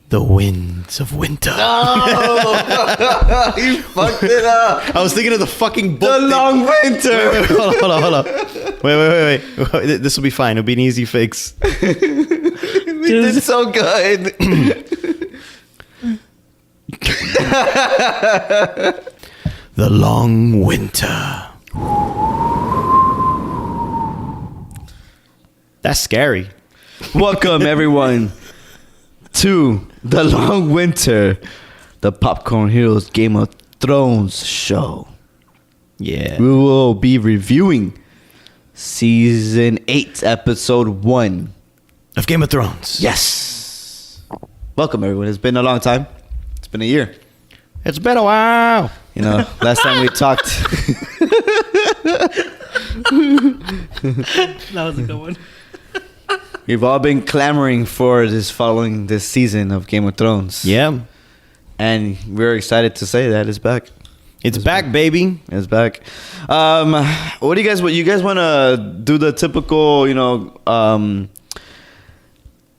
The winds of winter. Oh, you fucked it up. I was thinking of the fucking book. The long winter. Wait, hold on. Wait. This will be fine. It'll be an easy fix. We did so good. The long winter. That's scary. Welcome, everyone, to The Long Winter, the Popcorn Heroes Game of Thrones show. Yeah. We will be reviewing Season 8, Episode 1. Of Game of Thrones. Yes. Welcome, everyone. It's been a long time. It's been a year. It's been a while. You know, last time we talked... That was a good one. We've all been clamoring for this season of Game of Thrones. Yeah. And we're excited to say that it's back. It's back, baby. It's back. What do you guys want to do the typical,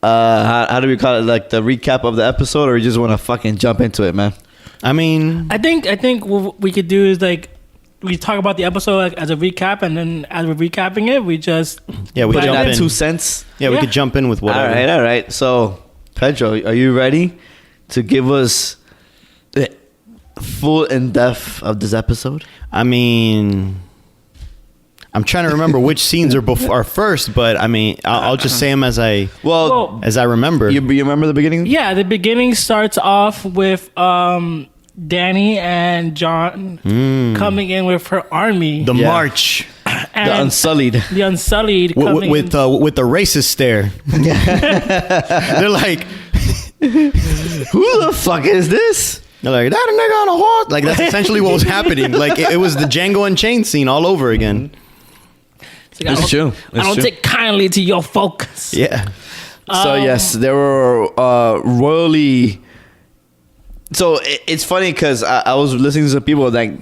how do we call it, like the recap of the episode, or you just want to fucking jump into it, man? I mean, I think what we could do is like we talk about the episode like, as a recap, and then as we're recapping it, we just yeah, we Put in jump that in. 2 cents. Yeah, we Yeah. could jump in with whatever. All right. So, Pedro, are you ready to give us the full in-depth of this episode? I mean, I'm trying to remember which scenes are first, but I mean, I'll just say them as I Well, remember. you remember the beginning? yeah. The beginning starts off with Dany and Jon coming in with her army, the Yeah. march and The Unsullied. the Unsullied coming with in. the racist stare. They're like, Who the fuck is this? that nigga on a horse. Like that's essentially what was happening. Like it was the Django Unchained scene all over again. It's like, It's true. I don't take kindly to your focus. Yeah. So yes, there were royally. So it's funny because I was listening to some people like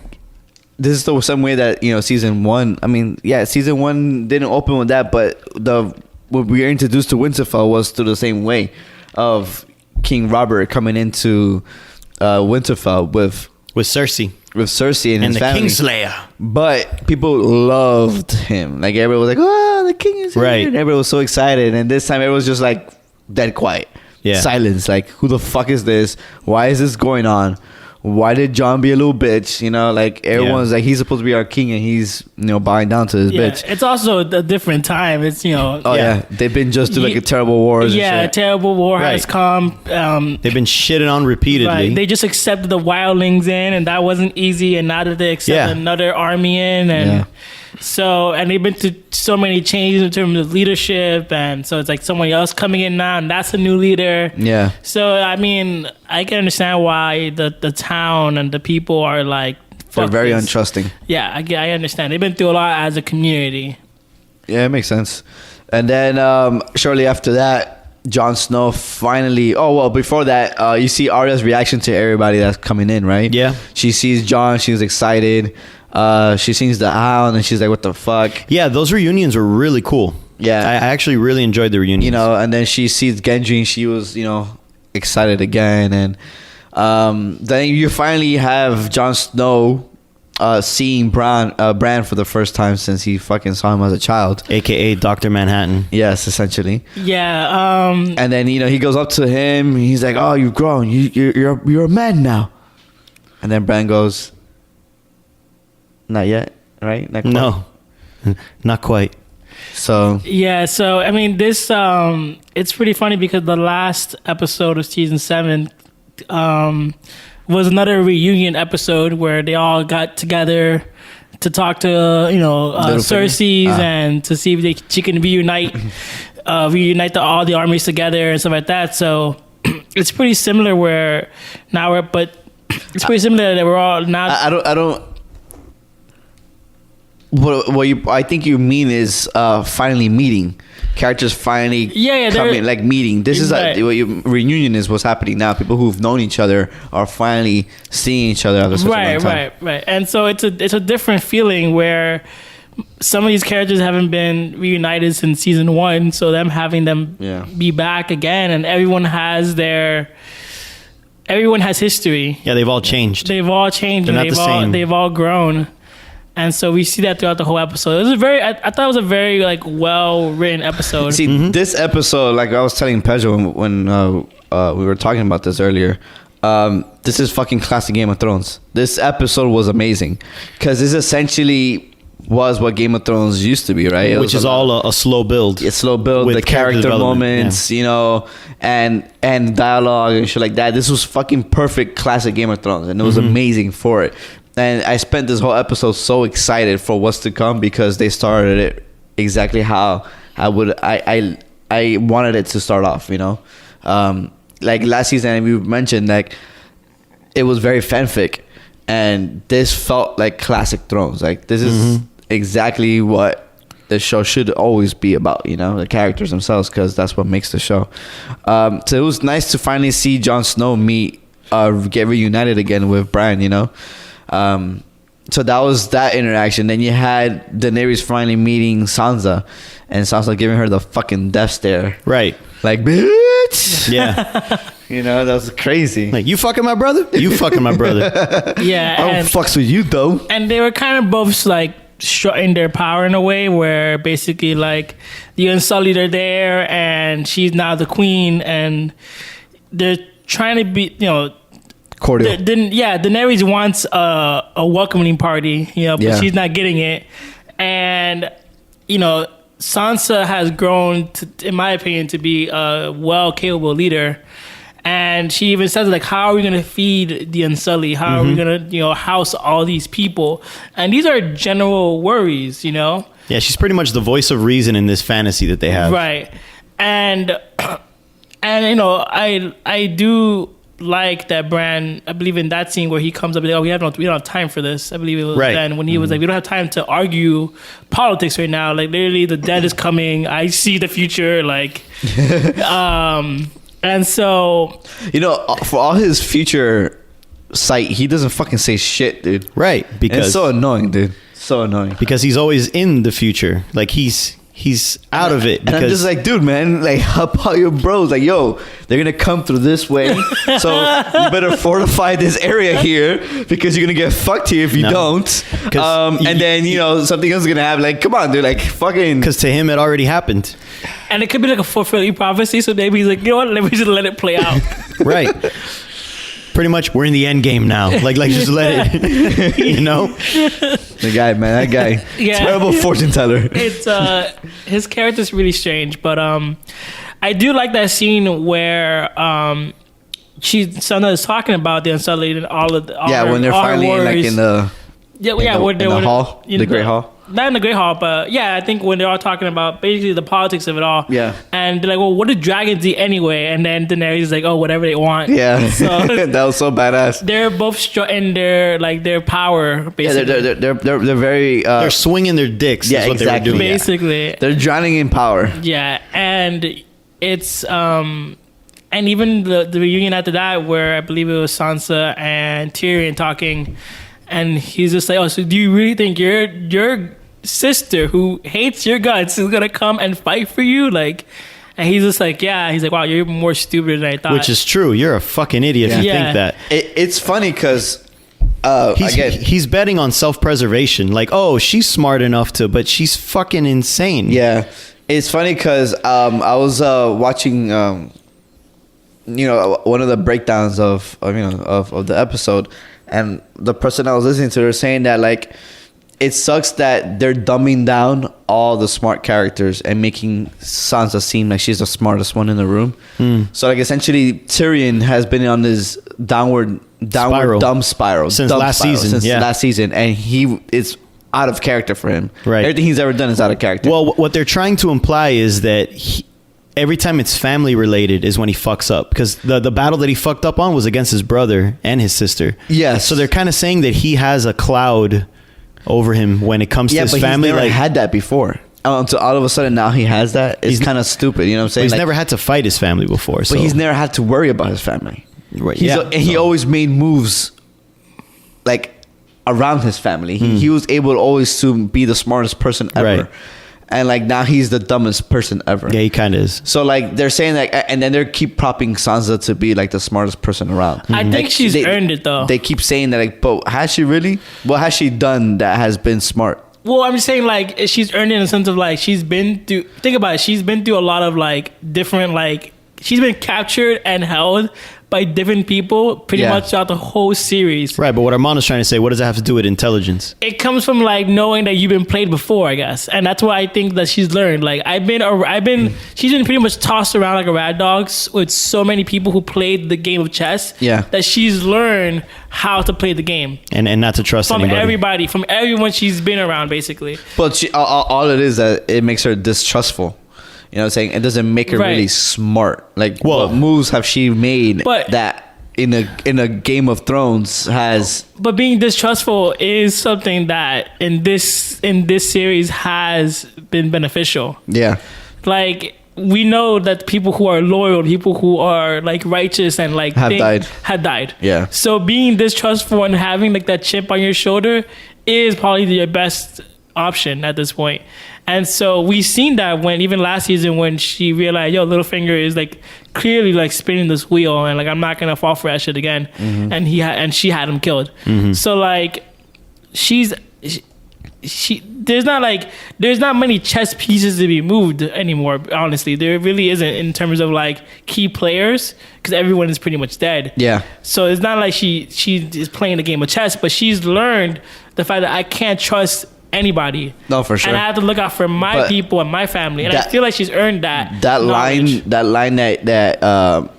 this is the some way that season 1. I mean, yeah, season 1 didn't open with that, but what we were introduced to Winterfell was through the same way of King Robert coming into Winterfell with Cersei Cersei and his the family. Kingslayer. But people loved him. Like everyone was like, "Oh, the king is here!" Right. And everyone was so excited. And this time, everyone was just like dead quiet. Yeah. Silence. Like, who the fuck is this? Why is this going on? Why did Jon be a little bitch? Like everyone's like, he's supposed to be our king, and he's bowing down to his Yeah, bitch. it's also a different time. It's Oh yeah. They've been just through like a terrible war. yeah, a terrible war has Right. come. They've been shitted on repeatedly. Right. They just accepted the wildlings in, and that wasn't easy. And now that they accept Yeah. another army in, and Yeah. and they've been through so many changes in terms of leadership, and so it's like someone else coming in now, and that's a new leader. Yeah. So I mean, I can understand why the town and the people are like, They're fuck very this. untrusting. Yeah, I understand. They've been through a lot as a community. Yeah, it makes sense. And then shortly after that, Jon Snow finally. Oh well, before that, you see Arya's reaction to everybody that's coming in, right? Yeah. She sees Jon. She's excited. She sees the Hound, and she's like, "What the fuck?" Yeah, those reunions were really cool. Yeah. I actually really enjoyed the reunions. And then she sees Gendry, and she was, excited again. And then you finally have Jon Snow seeing Bran for the first time since he fucking saw him as a child. AKA Dr. Manhattan. Yes, essentially. Yeah. And then he goes up to him. He's like, "Oh, you've grown. You're a man now." And then Bran goes, "Not yet, right? Not quite." No, not quite. So Yeah, so I mean, this it's pretty funny because the last episode of season 7 was another reunion episode where they all got together to talk to Cersei's and to see if she can reunite all the armies together and stuff like that. So it's pretty similar where now but it's pretty similar that we're all now. I don't. What I think you mean is finally meeting characters finally they're- coming, like meeting. This is Right. reunion is what's happening now. People who've known each other are finally seeing each other after such a long time. Right. And so it's a different feeling where some of these characters haven't been reunited since season 1, so them having them Yeah. be back again, and everyone has history. Yeah, they've all changed. They've all changed. They're And not the same. They've all grown. And so we see that throughout the whole episode. It was I thought it was a very like well written episode. See, this episode, like I was telling Pedro when we were talking about this earlier, this is fucking classic Game of Thrones. This episode was amazing because this essentially was what Game of Thrones used to be, right? Which is all a slow build. It's slow build, with the character development, moments, you know, and dialogue and shit like that. This was fucking perfect classic Game of Thrones, and it was amazing for it. And I spent this whole episode so excited for what's to come because they started it exactly how I wanted it to start off, you know. Like last season, we mentioned like it was very fanfic, and this felt like classic Thrones. Like this is exactly what the show should always be about, you know, the characters themselves, because that's what makes the show. So it was nice to finally see Jon Snow get reunited again with Bran, you know. So that was that interaction. Then you had Daenerys finally meeting Sansa, and Sansa giving her the fucking death stare. Right. Like, bitch. Yeah. You know, that was crazy. Like, you fucking my brother? You fucking my brother. Yeah, I don't and, fucks with you, though. and they were kind of both like strutting their power in a way where basically like the Unsullied are there and she's now the queen, and they're trying to be, you know, Cordial. Daenerys wants a welcoming party, you know, but Yeah. she's not getting it. And, you know, Sansa has grown, in my opinion, to be a capable leader. And she even says, like, how are we going to feed the Unsullied? How are we going to, you know, house all these people? And these are general worries, you know? Yeah, she's pretty much the voice of reason in this fantasy that they have. Right. And you know, I do like that Bran, I believe in that scene where he comes up and like, oh, we don't have time for this. I believe it was Right. then when he was like, we don't have time to argue politics right now. Like literally the dead is coming. I see the future. Like, and so, You know, for all his future sight, he doesn't fucking say shit, dude. Right. And Because it's so annoying, dude. So annoying. because he's always in the future. Like he's out of it And I'm because just like, dude, man, like, help out your bros. Like, yo, they're gonna come through this way, so you better fortify this area here because you're gonna get fucked here if you No. don't. 'Cause And then you know something else is gonna happen. Like, come on, dude, like, fucking. to him it already happened. and it could be like a fulfilling prophecy. So maybe he's like, you know what? Let me just let it play out. Right. Pretty much we're in the end game now. Like just let it you know? The guy, man, that guy, Yeah. terrible fortune teller. It's his character's really strange, but I do like that scene where Sansa is talking about the Unsullied and all of the When they're finally in, like in the when in the hall, in the Great Hall. Not in the Great Hall, but yeah, I think when they're all talking about basically the politics of it all. Yeah. And they're like, well, what do dragons eat anyway? And then Daenerys is like, oh, whatever they want. Yeah, So that was so badass. they're both strutting their power, Yeah, basically. they're very. They're swinging their dicks Yeah, is what exactly. they were doing. Basically. They're drowning in power. Yeah, and it's and even the reunion after that, where I believe it was Sansa and Tyrion talking, and he's just like, "Oh, so do you really think your sister who hates your guts is gonna come and fight for you?" Like, and he's just like, "Yeah." He's like, "Wow, you're more stupid than I thought." Which is true. You're a fucking idiot if you Yeah. think that. It's funny because He's betting on self-preservation. Like, oh, she's smart enough to, but she's fucking insane. Yeah, it's funny because I was watching, you know, one of the breakdowns of the episode, and the person I was listening to were saying that like it sucks that they're dumbing down all the smart characters and making Sansa seem like she's the smartest one in the room. So like essentially Tyrion has been on this downward dumb spiral Since last season, and he is out of character for him. Right. Everything he's ever done is out of character. Well, what they're trying to imply is that every time it's family related is when he fucks up, because the battle that he fucked up on was against his brother and his sister. Yes. So they're kind of saying that he has a cloud over him when it comes to his family. He's never like had that before. Until all of a sudden now he has that. It's kind of stupid. You know what I'm saying? he's Like, never had to fight his family before. So but he's never had to worry about his family. Right, And he always made moves like around his family. He was able always to be the smartest person ever. Right. And like now he's the dumbest person ever. Yeah, he kind of is. So like they're saying that, and then they keep propping Sansa to be like the smartest person around. I think Like, she's earned it though. They keep saying that, like, but has she really? What has she done that has been smart? Well, I'm just saying, like, she's earned it in the sense of, like, she's been through, think about it, she's been through a lot of, like, different, like, she's been captured and held by different people pretty much throughout the whole series. Right, but what Armando's trying to say, what does that have to do with intelligence? It comes from, like, knowing that you've been played before, I guess. And that's why I think that she's learned. Like, she's been pretty much tossed around like a rag dog with so many people who played the game of chess. Yeah. That she's learned how to play the game. And not to trust From anybody. from everyone she's been around, basically. But she, all it is that it makes her distrustful. You know what I'm saying? It doesn't make her Right. really smart. Like, Well- what moves have she made But- that in a Game of Thrones has? But being distrustful is something that in this series has been beneficial. Yeah. Like, we know that people who are loyal, people who are like righteous and like Have died. Had died. Yeah. So being distrustful and having like that chip on your shoulder is probably your best option at this point. And so we've seen that when even last season when she realized, yo, Littlefinger is like clearly like spinning this wheel and like I'm not gonna fall for that shit again. And she had him killed. So like she there's not many chess pieces to be moved anymore, honestly. There really isn't in terms of like key players because everyone is pretty much dead. Yeah. So it's not like she is playing a game of chess, but she's learned the fact that I can't trust anybody. No, for sure. And I have to look out for my But people and my family. And I that- feel like she's earned that. That knowledge. line that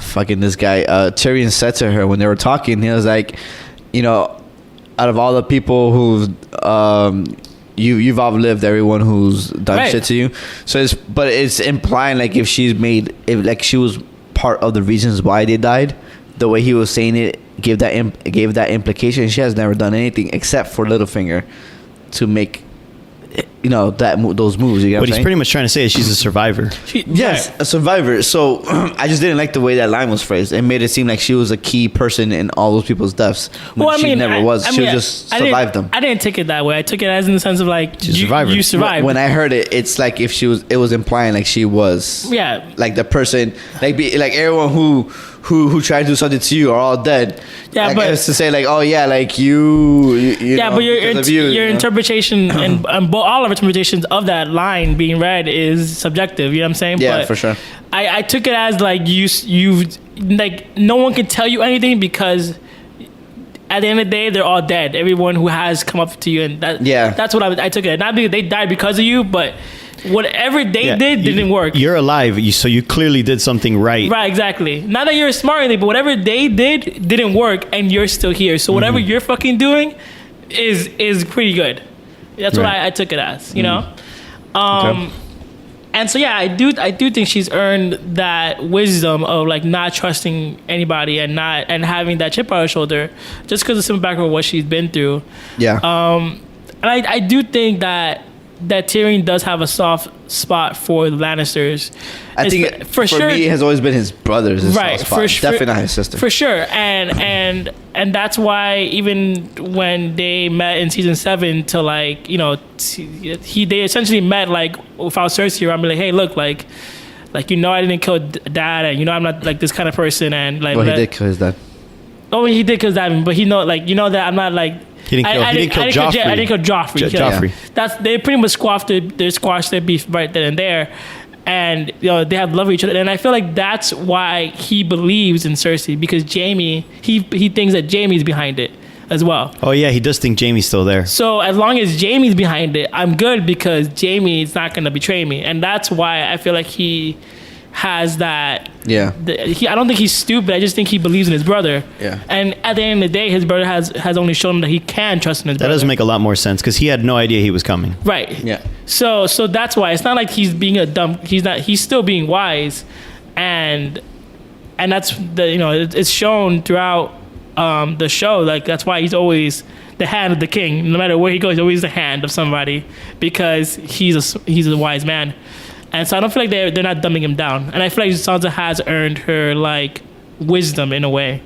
fucking this guy Tyrion said to her when they were talking, he was like, you know, out of all the people who've you've outlived everyone who's done Right. shit to you. So it's implying like if she was part of the reasons why they died, the way he was saying it gave that implication. She has never done anything except for Littlefinger to make, you know, those moves. You know What what he's I'm pretty saying? much trying to say is she's a survivor. Yes, Right. a survivor. So I just didn't like the way that line was phrased. It made it seem like she was a key person in all those people's deaths. When she never was. She just survived them. I didn't take it that way. I took it as in the sense of like She's a survivor. you survived. When I heard it, it's like if it was implying like she was, Yeah. like the person, like everyone who tried to do something to you are all dead. Yeah, like, but- it's to say like, oh yeah, like you Yeah, know, but your because of you, your you know? interpretation and all of interpretations of that line being read is subjective. You know what I'm saying? Yeah, But for sure. I took it as like you like no one can tell you anything because at the end of the day they're all dead. Everyone who has come up to you and that's what I took it. Not because they died because of you, but whatever they Yeah, did didn't work. You're alive, so you clearly did something right. Right, exactly. Not that you're smart, but whatever they did didn't work, and you're still here. So whatever you're fucking doing is pretty good. That's what Right. I took it as, you know. And so yeah, I do think she's earned that wisdom of like not trusting anybody and having that chip on her shoulder just because of some background of what she's been through. Yeah. And I do think that Tyrion does have a soft spot for the Lannisters. I think It's- for me, it has always been his brothers. His Right, soft spot. Definitely not his sister. For sure. And that's why even when they met in season 7 to like, you know, they essentially met like without Cersei around, be like, hey, look, like you know I didn't kill dad and you know I'm not like this kind of person and like Well, he did kill his dad. Oh, he did kill dad, but he know like you know that I'm not like He didn't kill Joffrey. I didn't kill Joffrey. Joffrey. They pretty much squashed their beef right then and there, and you know they have love of each other. And I feel like that's why he believes in Cersei because Jaime he thinks that Jaime's behind it as well. Oh yeah, he does think Jaime's still there. So as long as Jaime's behind it, I'm good because Jaime is not gonna betray me, and that's why I feel like he has that. Yeah. I don't think he's stupid. I just think he believes in his brother. Yeah. And at the end of the day, his brother has only shown him that he can trust in his That brother. does make a lot more sense because he had no idea he was coming. Right. Yeah. So that's why it's not like he's being a dumb. He's not. He's still being wise, and that's it's shown throughout the show. Like that's why he's always the hand of the king. No matter where he goes, he's always the hand of somebody because he's a wise man. And so I don't feel like they're not dumbing him down. And I feel like Sansa has earned her like wisdom in a way.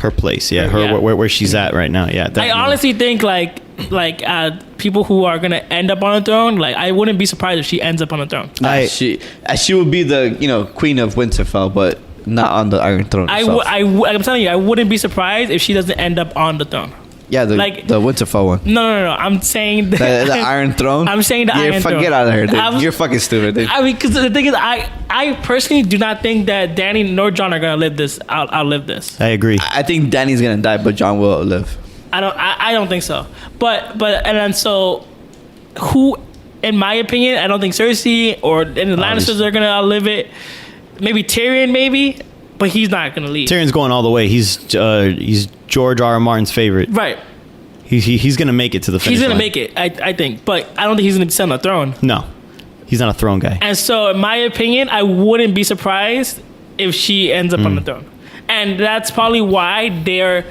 Her place, yeah. Yeah. Where she's at right now, yeah. I definitely. honestly think like people who are gonna end up on the throne, like I wouldn't be surprised if she ends up on the throne. She would be the queen of Winterfell, but not on the Iron Throne. I'm telling you, I wouldn't be surprised if she doesn't end up on the throne. Yeah, the Winterfell one. No. I'm saying The Iron Throne. I'm saying the Iron Throne. Get out of here, dude. You're fucking stupid, dude. I mean, because the thing is, I personally do not think that Dany nor Jon are gonna live this. Outlive this. I agree. I think Dany's gonna die, but Jon will live. I don't think so. But and then so who, in my opinion, I don't think Cersei or any of the Lannisters are gonna outlive it. Maybe Tyrion, maybe, but he's not gonna leave. Tyrion's going all the way. He's George R. R. Martin's favorite. Right. He's gonna make it to the finish He's gonna line. make it, I think, but I don't think he's gonna sit on the throne. No, he's not a throne guy. And so, in my opinion, I wouldn't be surprised if she ends up on the throne. And that's probably why they're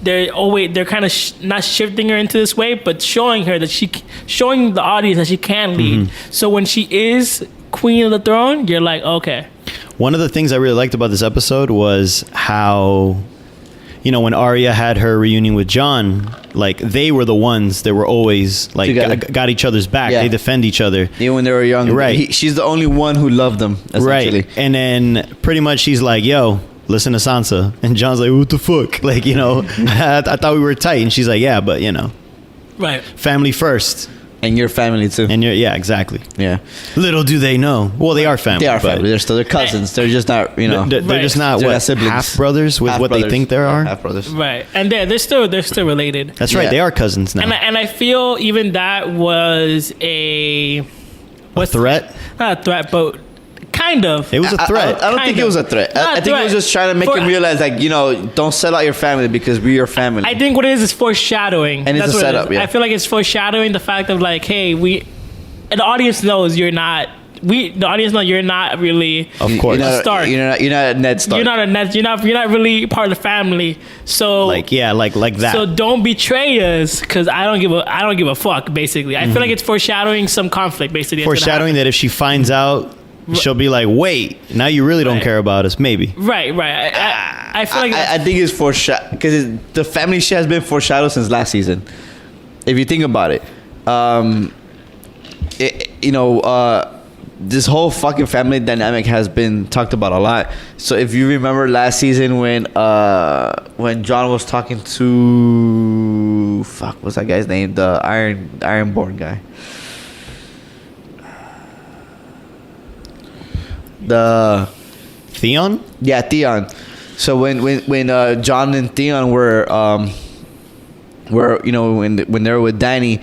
kind of not shifting her into this way, but showing the audience that she can lead. So when she is queen of the throne, you're like, okay. One of the things I really liked about this episode was how, when Arya had her reunion with Jon, like they were the ones that were always like got each other's back. Yeah. They defend each other. Even when they were young, Right. She's the only one who loved them, essentially. Right. And then pretty much she's like, yo, listen to Sansa. And Jon's like, what the fuck? Like, I thought we were tight. And she's like, yeah, but Right. family first. And your family too. And yeah, exactly. Yeah. Little do they know. Well, they are family. They are but family. They're still their cousins. They're just not, They're Right. just not They're what not siblings. half brothers with what they Half-brothers. think there are. Half brothers. Right. And they're still related. That's right. Yeah. They are cousins now. And I feel even that was a threat. Not a threat, but kind of. It was a threat. I don't Kind think it of. was a threat. Not I a think it was threat. just trying to make him realize, like, don't sell out your family because we're your family. I think what it is foreshadowing. And it's That's a what it setup, is. yeah. I feel like it's foreshadowing the fact of like, hey, and the audience knows you're not. The audience knows you're not really. Of course. You're not, Stark. You're not a Ned Stark. You're not a net. You're not really part of the family. So like that. So don't betray us, because I don't give a fuck. Basically, I feel like it's foreshadowing some conflict. Basically, that's gonna Foreshadowing that if she finds out, she'll be like, wait, now you really don't Right. care about us. Maybe. happen. Right. I feel like I think it's foreshadowed because the family shit has been foreshadowed since last season. If you think about it, this whole fucking family dynamic has been talked about a lot. So if you remember last season when Jon was talking to what's that guy's name? The Ironborn guy. The Theon? Yeah, Theon. So when Jon and Theon were when they were with Dany,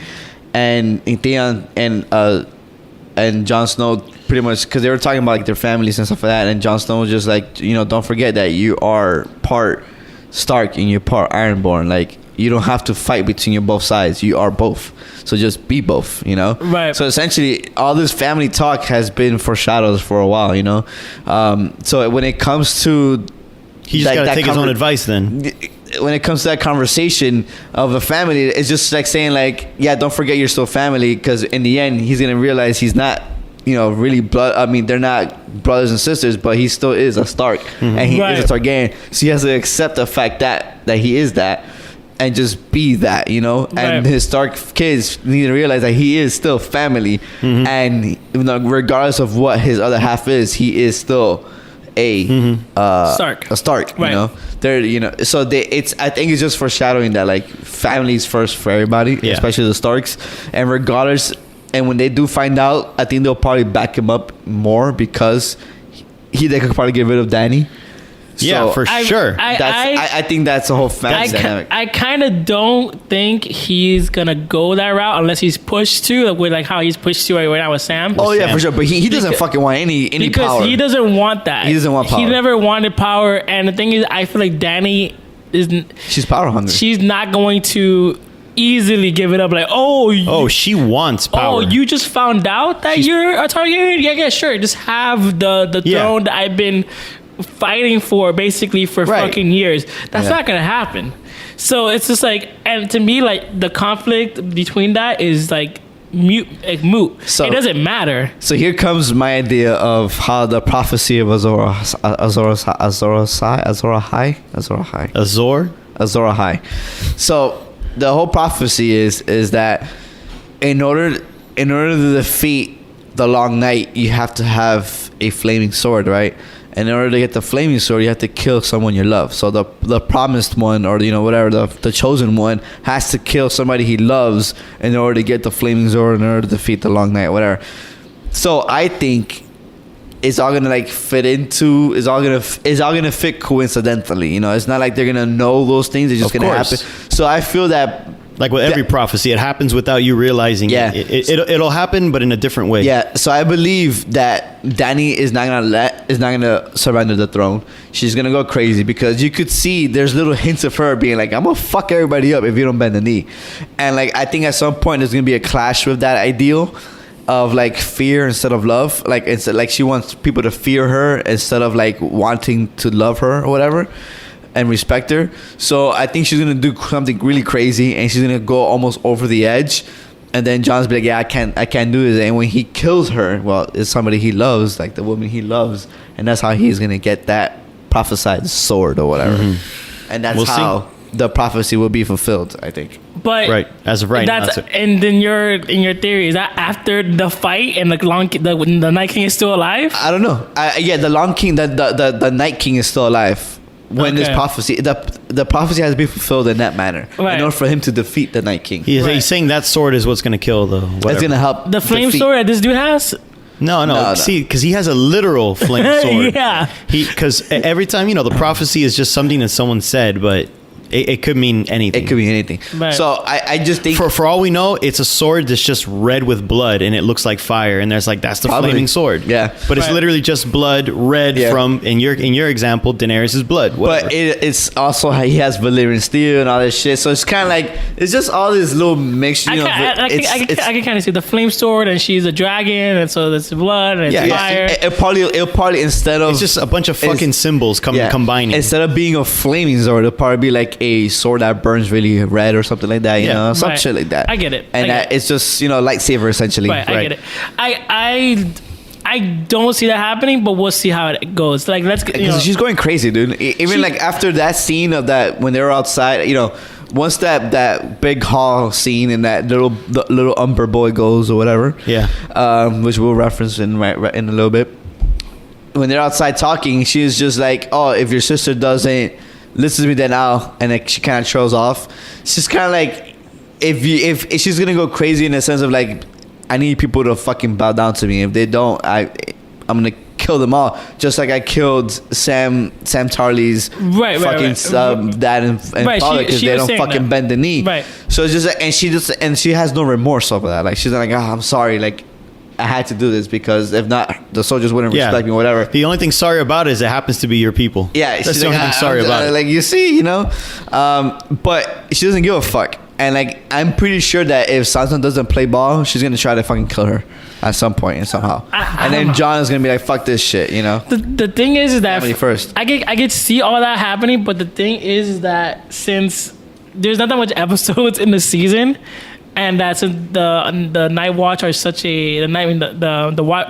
and Theon and Jon Snow pretty much, because they were talking about like their families and stuff like that, and Jon Snow was just like, don't forget that you are part Stark and you're part Ironborn. Like, you don't have to fight between your both sides. You are both. So just be both, Right. So essentially, all this family talk has been foreshadowed for a while, So when it comes to He just got to take his own advice then. when it comes to that conversation of a family, it's just like saying like, yeah, don't forget you're still family, because in the end he's gonna realize he's not really blood. I mean, they're not brothers and sisters, but he still is a Stark, and he Right. is a Targaryen, so he has to accept the fact that he is that, and just be that, and Right. his Stark kids need to realize that he is still family, and regardless of what his other half is, he is still a Stark. a Stark, Right. They're so I think it's just foreshadowing that like family's first for everybody, Yeah. especially the Starks, and regardless, and when they do find out, I think they'll probably back him up more, because they could probably get rid of Dany, Yeah, for sure. I think that's the whole family dynamic. I kind of don't think he's gonna go that route unless he's pushed to, with like how he's pushed to right now with Sam. Oh yeah, Sam. for sure. But he doesn't fucking want any because power. he doesn't want that. He doesn't want power. He never wanted power, and the thing is, I feel like Dany isn't. She's power hungry. She's not going to easily give it up. Like, she wants power. Oh, you just found out that you're a Targaryen? Yeah, sure. Just have the throne that I've been fighting for basically for fucking years. That's not gonna happen. So it's just like, and to me, like the conflict between that is like moot. So it doesn't matter. So here comes my idea of how the prophecy of Azor Ahai. So the whole prophecy is that in order to defeat the Long Night, you have to have a flaming sword, right? And in order to get the flaming sword, you have to kill someone you love. So the promised one, or whatever, the chosen one, has to kill somebody he loves in order to get the flaming sword, in order to defeat the Long Night, whatever. So I think it's all gonna like fit into. It's all gonna fit coincidentally. It's not like they're gonna know those things. It's just gonna happen. So I feel that. Like with every prophecy, it happens without you realizing it. It'll happen, but in a different way. Yeah. So I believe that Dany is not gonna surrender the throne. She's gonna go crazy because you could see there's little hints of her being like, "I'm gonna fuck everybody up if you don't bend the knee," and like I think at some point there's gonna be a clash with that ideal of like fear instead of love. Like it's like she wants people to fear her instead of like wanting to love her or whatever. And respect her. So I think she's gonna do something really crazy, and she's gonna go almost over the edge. And then Jon's be like, "Yeah, I can't do this." And when he kills her, well, it's somebody he loves, like the woman he loves, and that's how he's gonna get that prophesied sword or whatever. Mm-hmm. And that's how the prophecy will be fulfilled, I think. But right, as of right now. And then in your theory, is that after the fight and the Night King is still alive? I don't know. The Long King, the Night King is still alive. When this prophecy, the prophecy has to be fulfilled in that manner, in order for him to defeat the Night King. He's saying that sword is what's going to kill the. Whatever. It's going to help the flame sword that this dude has. No. See, because he has a literal flame sword. Yeah. Because every time the prophecy is just something that someone said, but it could mean anything. It could mean anything. Right. So I just think for all we know, it's a sword that's just red with blood and it looks like fire, and there's like that's the flaming sword. Yeah. But it's literally just blood red from in your example, Daenerys' blood. Whatever. But it's also how he has Valyrian steel and all this shit. So it's kind of like it's just all this little mixture. I can kind of see the flame sword, and she's a dragon, and so there's blood and it's fire. It'll probably instead of it's just a bunch of fucking symbols combining. Instead of being a flaming sword, it'll probably be like a sword that burns really red or something like that, you know, some shit like that. I get it. And it's just, lightsaber essentially. Right, I get it. I don't see that happening, but we'll see how it goes. Like, let's get, she's going crazy, dude. Even like after that scene of that, when they were outside, once that big hall scene and that the little Umber boy goes or whatever, which we'll reference in a little bit. When they're outside talking, she's just like, "Oh, if your sister doesn't listen to me, then I'll," and like she kind of trails off. It's just kind of like if she's gonna go crazy in the sense of like, I need people to fucking bow down to me. If they don't, I'm gonna kill them all. Just like I killed Sam Tarly's dad and father because they don't fucking bend the knee. Right. So it's just like, and she has no remorse over that. Like she's like, I'm sorry. Like I had to do this because if not, the soldiers wouldn't respect me or whatever. The only thing sorry about it is it happens to be your people. Yeah. That's the only thing sorry about it. Like you see, but she doesn't give a fuck. And like I'm pretty sure that if Sansa doesn't play ball, she's gonna try to fucking kill her at some point and somehow. And then Jon is gonna be like, "Fuck this shit," The thing is that first. I get to see all that happening, but the thing is that since there's not that much episodes in the season, and that since the Night Watch are such the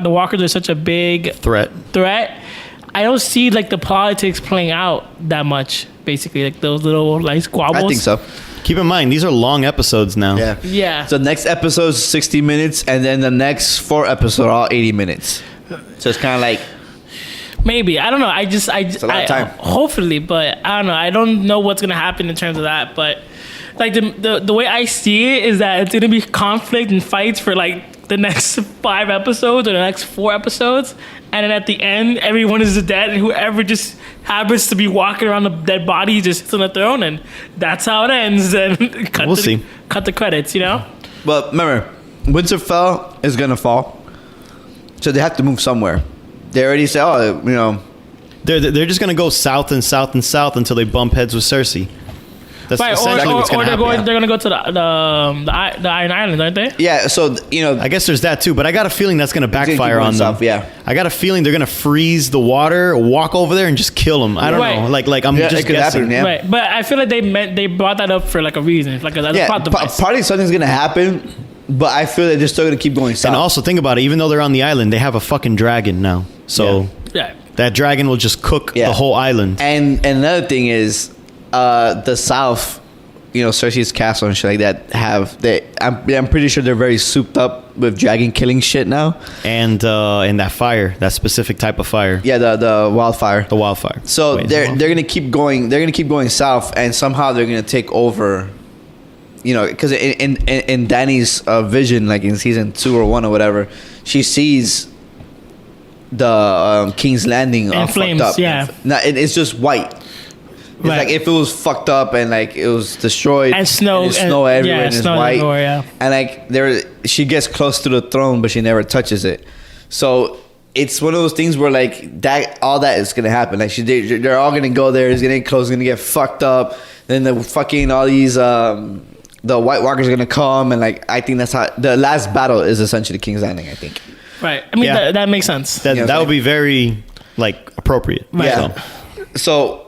Walkers are such a big threat, I don't see like the politics playing out that much. Basically, like those little like squabbles. I think so. Keep in mind, these are long episodes now. Yeah. So the next episode is 60 minutes, and then the next 4 episodes are all 80 minutes. So it's kind of like maybe, I don't know. It's a lot of time. Hopefully, but I don't know. I don't know what's gonna happen in terms of that. But like the way I see it is that it's gonna be conflict and fights for like the next 5 episodes or the next 4 episodes, and then at the end, everyone is dead, and whoever just happens to be walking around the dead body, he just sits on the throne, and that's how it ends. And We'll see. Cut the credits, you know. But remember, Winterfell is gonna fall, so they have to move somewhere. They already said, oh, you know, They're just gonna go south and south and south until they bump heads with Cersei. That's Right, essentially what's gonna happen. they're gonna go to the Iron Islands, aren't they? yeah. So you know, I guess there's that too, but I got a feeling that's gonna gonna keep backfire going on them. south, yeah. I got a feeling they're gonna freeze the water, walk over there, and just kill them. I don't Right. know. Like I'm Yeah, just it could guessing. happen, yeah. Right, but I feel like they brought that up for like a reason, like a yeah, plot device. probably something's gonna happen, but I feel that they're still gonna keep going south. And also think about it. Even though they're on the island, they have a fucking dragon now. So Yeah. that dragon will just cook Yeah. the whole island. And another thing is, the South, you know, Cersei's castle and shit like that I'm pretty sure they're very souped up with dragon killing shit now. And that fire, that specific type of fire, Yeah, the wildfire. the wildfire. So Wait, they're gonna keep going. They're gonna keep going south, and somehow they're gonna take over. You know, because in Dany's vision, like in season 2 or 1 or whatever, she sees the King's Landing all flames, fucked up. yeah. No, it's just white. It's Right. like if it was fucked up and like it was destroyed And snow- there's snow and- everywhere yeah, and it's snow white. everywhere, yeah. And like she gets close to the throne, but she never touches it. So it's one of those things where like all that is gonna happen. Like they're all gonna go there. It's gonna get close. It's gonna get fucked up. Then the fucking all these the White Walkers are gonna come, and like I think that's how the last battle is essentially King's Landing. I think. Right. I mean, Yeah. that makes sense. That You know what that I'm would be very like appropriate. Right. Yeah. So, So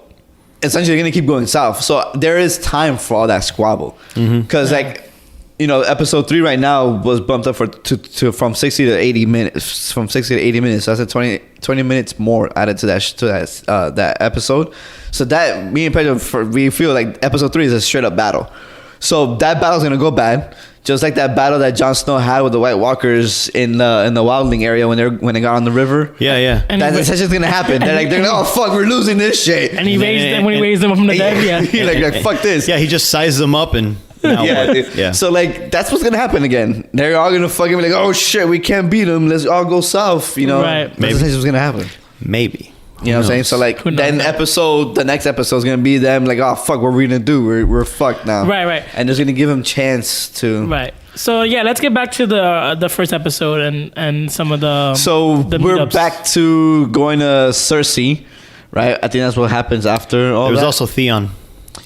essentially, they're gonna keep going south. So there is time for all that squabble, because like you know, episode 3 right now was bumped up to from 60 to 80 minutes. From 60 to 80 minutes, so that's a 20 minutes more added to that episode. So that me and Pedro, we feel like episode 3 is a straight up battle. So that battle's gonna go bad. Just like that battle that Jon Snow had with the White Walkers in the Wildling area when they got on the river. yeah, yeah. And That's he- essentially gonna happen. They're like, oh fuck, we're losing this shit. And he raised them when he raised them up from the dead. Yeah. He like fuck this. Yeah, he just sizes them up and now Yeah, what? dude. Yeah. So like that's what's gonna happen again. They're all gonna fucking be like, oh shit, we can't beat them. Let's all go south. You know, Right. That's Maybe. essentially what's gonna happen. Maybe. You know what I'm saying? So like Who knows? then the next episode is gonna be them like, oh fuck, what are we gonna do? We're fucked now. Right. And there's gonna give them chance to. Right. So yeah, let's get back to the first episode and some of the So the we're meetups. back to going to Cersei, right? I think that's what happens after all There was that. also Theon.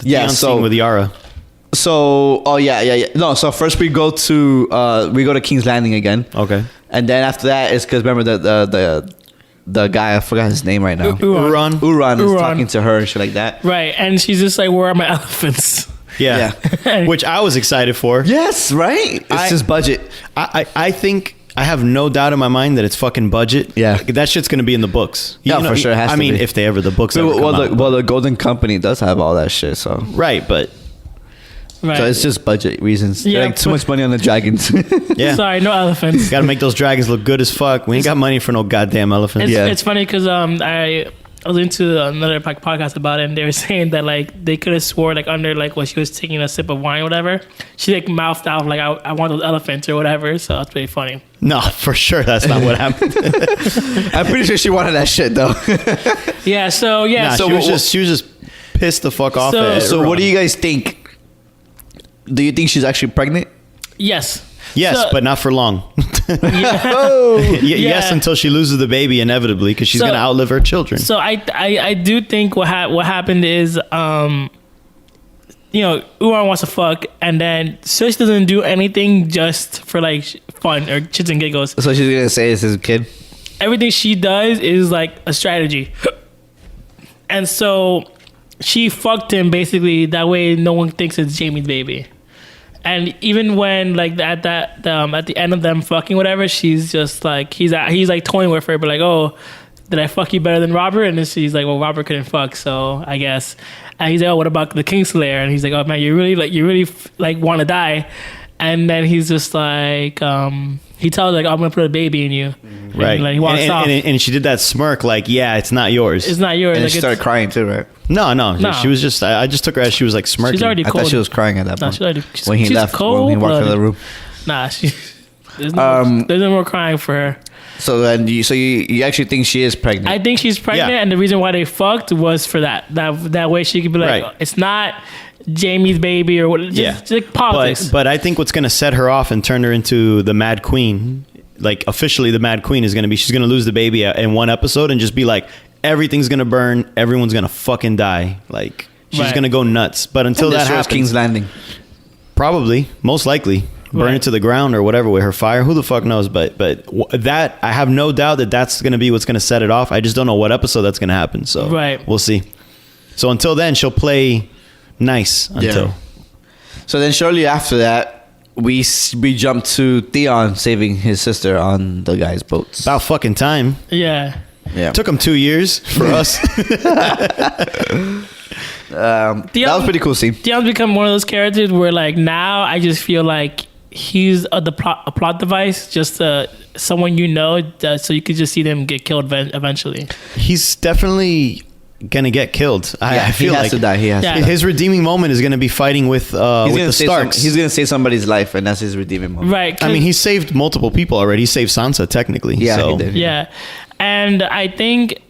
The Yeah, Theon so- scene with Yara. So yeah. No, so first we go to King's Landing again. Okay. And then after that is because remember the guy, I forgot his name right now. Euron. Euron is Euron. talking to her and shit like that. Right, and she's just like, "Where are my elephants?" Yeah. Which I was excited for. Yes, right? It's just budget. I think I have no doubt in my mind that it's fucking budget. Yeah. That shit's gonna be in the books. Yeah, for sure, it has I to mean, be. if they ever the books ever come out. The Golden Company does have all that shit, so Right, but Right. so it's just budget reasons. Yeah, Like too but- much money on the dragons. yeah. Sorry, no elephants. Got to make those dragons look good as fuck. We ain't got money for no goddamn elephants. It's, Yeah. it's funny because I was into another podcast about it, and they were saying that like they could have swore like under like when she was taking a sip of wine or whatever, she like mouthed out like I want those elephants or whatever. So that's pretty funny. No, for sure that's not what happened. I'm pretty sure she wanted that shit though. Yeah. So yeah. Nah, so she was just pissed the fuck off. So- at So what Euron. do you guys think? Do you think she's actually pregnant? yes. Yes, So- but not for long. Yeah. Oh, Yes, until she loses the baby inevitably because she's So- gonna outlive her children. So I do think what happened is Euron wants to fuck, and then Cersei doesn't do anything just for like fun or shits and giggles. so she's gonna say it's his kid. Everything she does is like a strategy, and so she fucked him basically that way no one thinks it's Jaime's baby. And even when like at the end of them fucking whatever, she's just like he's like toying with her, but like, oh, did I fuck you better than Robert? And then she's like, well, Robert couldn't fuck, so I guess. And he's like, oh, what about the Kingslayer? And he's like, oh man, you really want to die. And then he's just like, he tells her, like, I'm gonna put a baby in you. Right. And, like, he walks off. And she did that smirk like, yeah, it's not yours. It's not yours. And Like, she it's- started crying too, right? No. No. She was just, I just took her as she was like smirking. She's already I cold. thought she was crying at that No, point. she's already when he she's left, when he walked out of the room. Nah, there's no more crying for her. So then you actually think she is pregnant? I think she's pregnant, Yeah. and the reason why they fucked was for that way she could be like, Right. it's not Jamie's baby or what. Just like politics. But I think what's going to set her off and turn her into the Mad Queen, like officially the Mad Queen, is going to be she's going to lose the baby in one episode and just be like, everything's going to burn, everyone's going to fucking die. Like she's Right. going to go nuts. But until that happens, King's Landing. probably, most likely. Burn Right. it to the ground or whatever with her fire. Who the fuck knows? But that I have no doubt that that's going to be what's going to set it off. I just don't know what episode that's going to happen. So Right. we'll see. So until then, she'll play nice until. Yeah. So then shortly after that, we jump to Theon saving his sister on the guy's boats. About fucking time. yeah. Yeah. Took him 2 years for us. That was pretty cool scene. Theon's become one of those characters where like now I just feel like he's a plot device, just someone so you could just see them get killed eventually. He's definitely gonna get killed. I feel he has like to die. He has Yeah. to. his redeeming moment is gonna be fighting with the Starks. He's gonna save somebody's life, and that's his redeeming moment. Right. I mean, he saved multiple people already. He saved Sansa technically. Yeah, so. he did. Yeah, and I think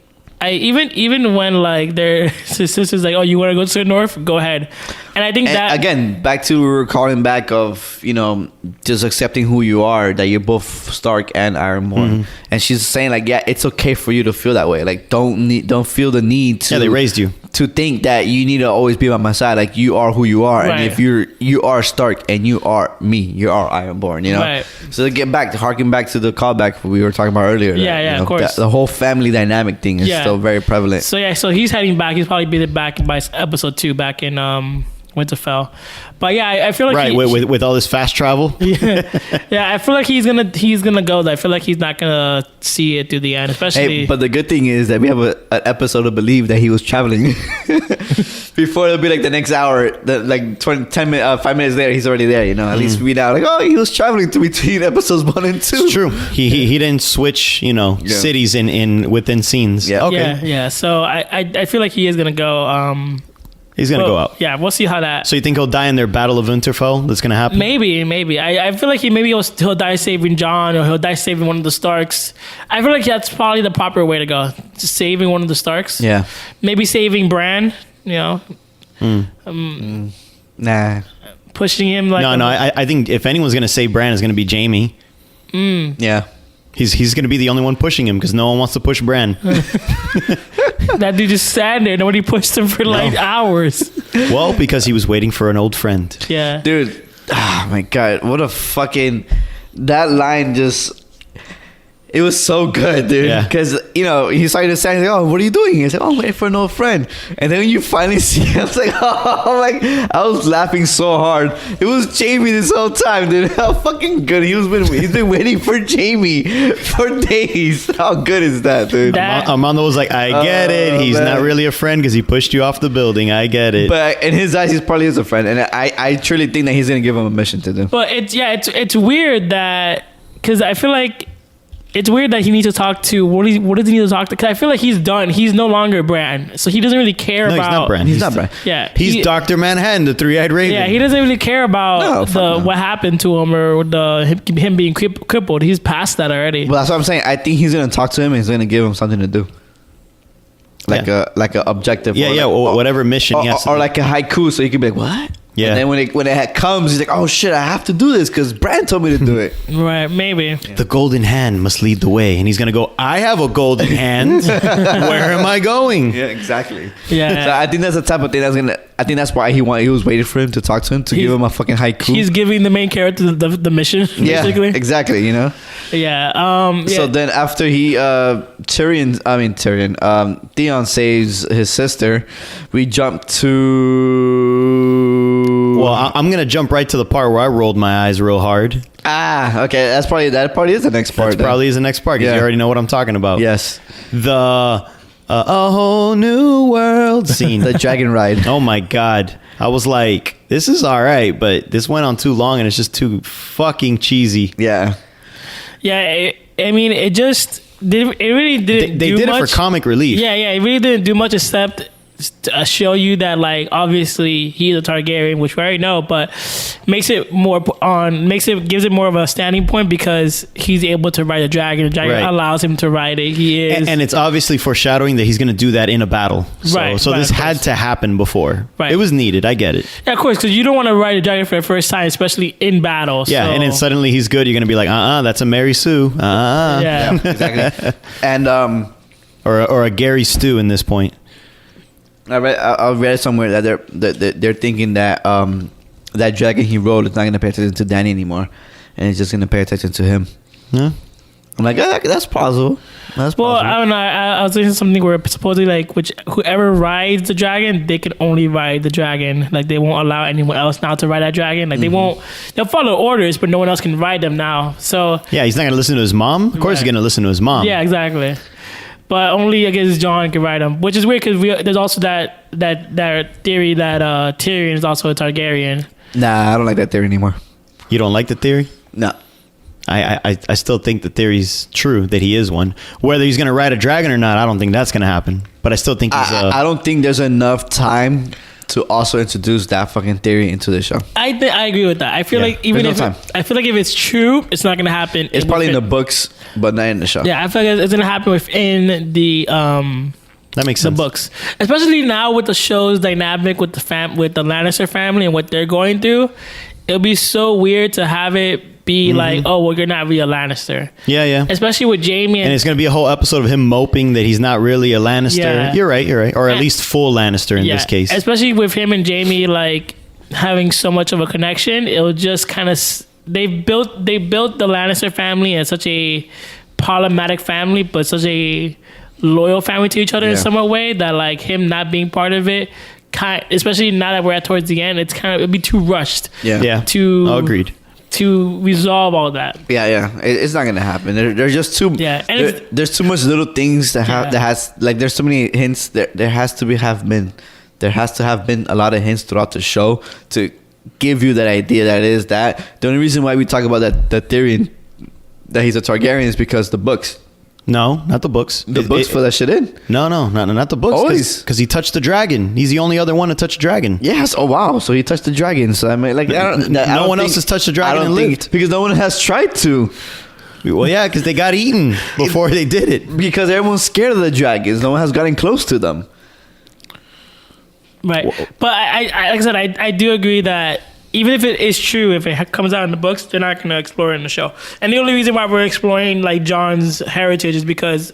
even when like his sister's like, oh, you want to go to the north? Go ahead. And I think And that again, back to we were calling back of just accepting who you are, that you're both Stark and Ironborn, and she's saying like, yeah, it's okay for you to feel that way. Like don't feel the need to. Yeah, they raised you. To think that you need to always be by my side, like you are who you are, Right. and if you are Stark and you are me, you are Ironborn, Right. So to harken back to the callback we were talking about earlier. Yeah, of course. The whole family dynamic thing is Yeah. still very prevalent. So he's heading back. He's probably be back by episode 2 back in Winterfell. But yeah, I feel like Right, with all this fast travel. yeah, I feel like he's gonna go there. I feel like he's not gonna see it through the end, especially. Hey, but the good thing is that we have an episode to believe that he was traveling. Before it'll be like the next hour, like 10 minutes, 5 minutes later, he's already there. At least we now like, oh, he was traveling between episodes 1 and 2. It's true. He didn't switch, cities in within scenes. Yeah. Okay. Yeah. So I feel like he is gonna go. He's gonna go out. Yeah, we'll see how that. So you think he'll die in their Battle of Winterfell? That's gonna happen. Maybe. I feel like he'll die saving Jon, or he'll die saving one of the Starks. I feel like that's probably the proper way to go. Just saving one of the Starks. Yeah. Maybe saving Bran. Nah. Pushing him like. No. I think if anyone's gonna save Bran, it's gonna be Jaime. Yeah. He's gonna be the only one pushing him because no one wants to push Bran. That dude just sat there. Nobody pushed him for like hours. Well, because he was waiting for an old friend. Yeah. Dude, oh my God, what a fucking, that line just, it was so good, dude. Yeah. Because, he started to say, like, oh, what are you doing? He said, oh, I'm waiting for an old friend. And then when you finally see him, I was like, I was laughing so hard. It was Jamie this whole time, dude. How fucking good. He's been waiting for Jamie for days. How good is that, dude? Armando was like, I get it. He's man. not really a friend because he pushed you off the building. I get it. But in his eyes, he probably is a friend. And I truly think that he's going to give him a mission to do. But it's weird that, because I feel like it's weird that he needs to talk to what does he need to talk to? Because I feel like he's done. He's no longer Bran, so he doesn't really care No, about. he's not Bran. He's not Bran. Yeah, He's Dr. Manhattan, the three-eyed raven. Yeah, he doesn't really care about what happened to him or him being crippled. He's past that already. Well, that's what I'm saying. I think he's gonna talk to him and he's gonna give him something to do, like a objective. Or whatever mission he has to or do. like a haiku, so you can be like, what? Yeah. And then when it comes, he's like, oh shit, I have to do this because Bran told me to do it. Right, maybe. The golden hand must lead the way. And he's going to go, I have a golden hand. Where am I going? Yeah, exactly. Yeah. So I think that's the type of thing I think that's why he was waiting for him to talk to him to give him a fucking haiku. He's giving the main character the mission, basically. Yeah, exactly. Yeah. So then after Theon saves his sister, we jump to. Well, I'm going to jump right to the part where I rolled my eyes real hard. Okay. That probably is the next part. That probably is the next part because you already know what I'm talking about. Yes. The a whole new world scene. The dragon ride. Oh my God. I was like, this is all right, but this went on too long and it's just too fucking cheesy. Yeah. Yeah, I mean, it really didn't They do did much. it for comic relief. Yeah, it really didn't do much except show you that like obviously he's a Targaryen, which we already know, but gives it more of a standing point because he's able to ride a dragon. The dragon Right. allows him to ride it. He is, And it's obviously foreshadowing that he's going to do that in a battle. So, Right, so right, this of had course. to happen before. Right. It was needed. I get it. yeah, of course, because you don't want to ride a dragon for the first time, especially in battle. Yeah, so, and then suddenly he's good. You're going to be like, that's a Mary Sue. yeah. Exactly. And Or a Gary Stew in this point. I read somewhere that they're thinking that that dragon he rode is not gonna pay attention to Danny anymore, and he's just gonna pay attention to him. Yeah. I'm like, yeah, that's plausible. That's Well, plausible. I don't know. I was thinking something where supposedly like whoever rides the dragon, they can only ride the dragon. Like they won't allow anyone else now to ride that dragon. Like they'll follow orders, but no one else can ride them now. So Yeah, he's not going to listen to his mom. Of course, he's Right. going to listen to his mom. yeah, exactly. But only I guess Jon can ride them, which is weird because there's also that theory that Tyrion is also a Targaryen. Nah, I don't like that theory anymore. You don't like the theory? No. I still think the theory's true that he is one. Whether he's going to ride a dragon or not, I don't think that's going to happen. But I still think he's. I don't think there's enough time to also introduce that fucking theory into the show. I agree with that. I feel Yeah, like even there's if no time. I feel like if it's true, it's not gonna happen. It's probably in the books, but not in the show. Yeah, I feel like it's gonna happen within the that makes the sense. books, especially now with the show's dynamic with the Lannister family and what they're going through. It'll be so weird to have it be like, oh, well, you're not really a Lannister, Yeah, yeah. especially with Jamie And it's going to be a whole episode of him moping that he's not really a Lannister. Yeah. You're right. Or at And- least full Lannister in this case. especially with him and Jamie like having so much of a connection. It'll just kind of they built the Lannister family as such a problematic family, but such a loyal family to each other in Yeah. some way that like him not being part of it, especially now that we're at towards the end, it'd be too rushed. Yeah. Yeah. To Agreed. to resolve all that. Yeah. It's not gonna happen. There's just too. Yeah, and there- it's- there's too much little things that have Yeah. that has like. There's so many hints. There has to have been a lot of hints throughout the show to give you that idea that it is that. The only reason why we talk about that theory that he's a Targaryen is because the books. No, not the books. The books put that shit in. No, not the books. Always. Because he touched the dragon. He's the only other one to touch a dragon. Yes. Oh wow. So he touched the dragon. So I mean, like, No one else has touched the dragon and lived. because no one has tried to. Well, yeah, because they got eaten before they did it. Because everyone's scared of the dragons. No one has gotten close to them. Right. But I like I said, I do agree that even if it is true, if it comes out in the books, they're not going to explore it in the show. And the only reason why we're exploring like Jon's heritage is because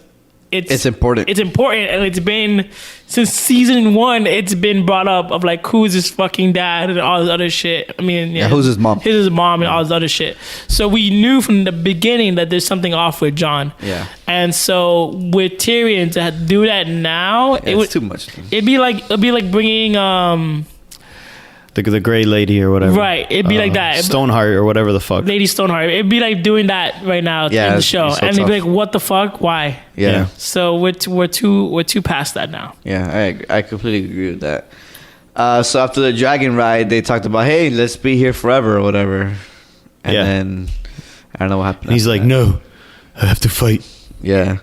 It's important. It's important, and it's been since season 1. It's been brought up of like who's his fucking dad and all this other shit. I mean, Yeah, who's his mom? His mom and all this other shit. So we knew from the beginning that there's something off with Jon. Yeah. And so with Tyrion to do that now, it would it's too much. it'd be like bringing The Gray Lady or whatever. Right, it'd be like that. Stoneheart or whatever the fuck. Lady Stoneheart. It'd be like doing that right now Yeah, in the it'd show, be so and they'd be tough. like, "What the fuck? Why?" Yeah. Yeah. So we're too past that now. Yeah, I completely agree with that. So after the dragon ride, they talked about, hey, let's be here forever or whatever. And Yeah. then I don't know what happened. And he's after like, that. no, I have to fight. Yeah.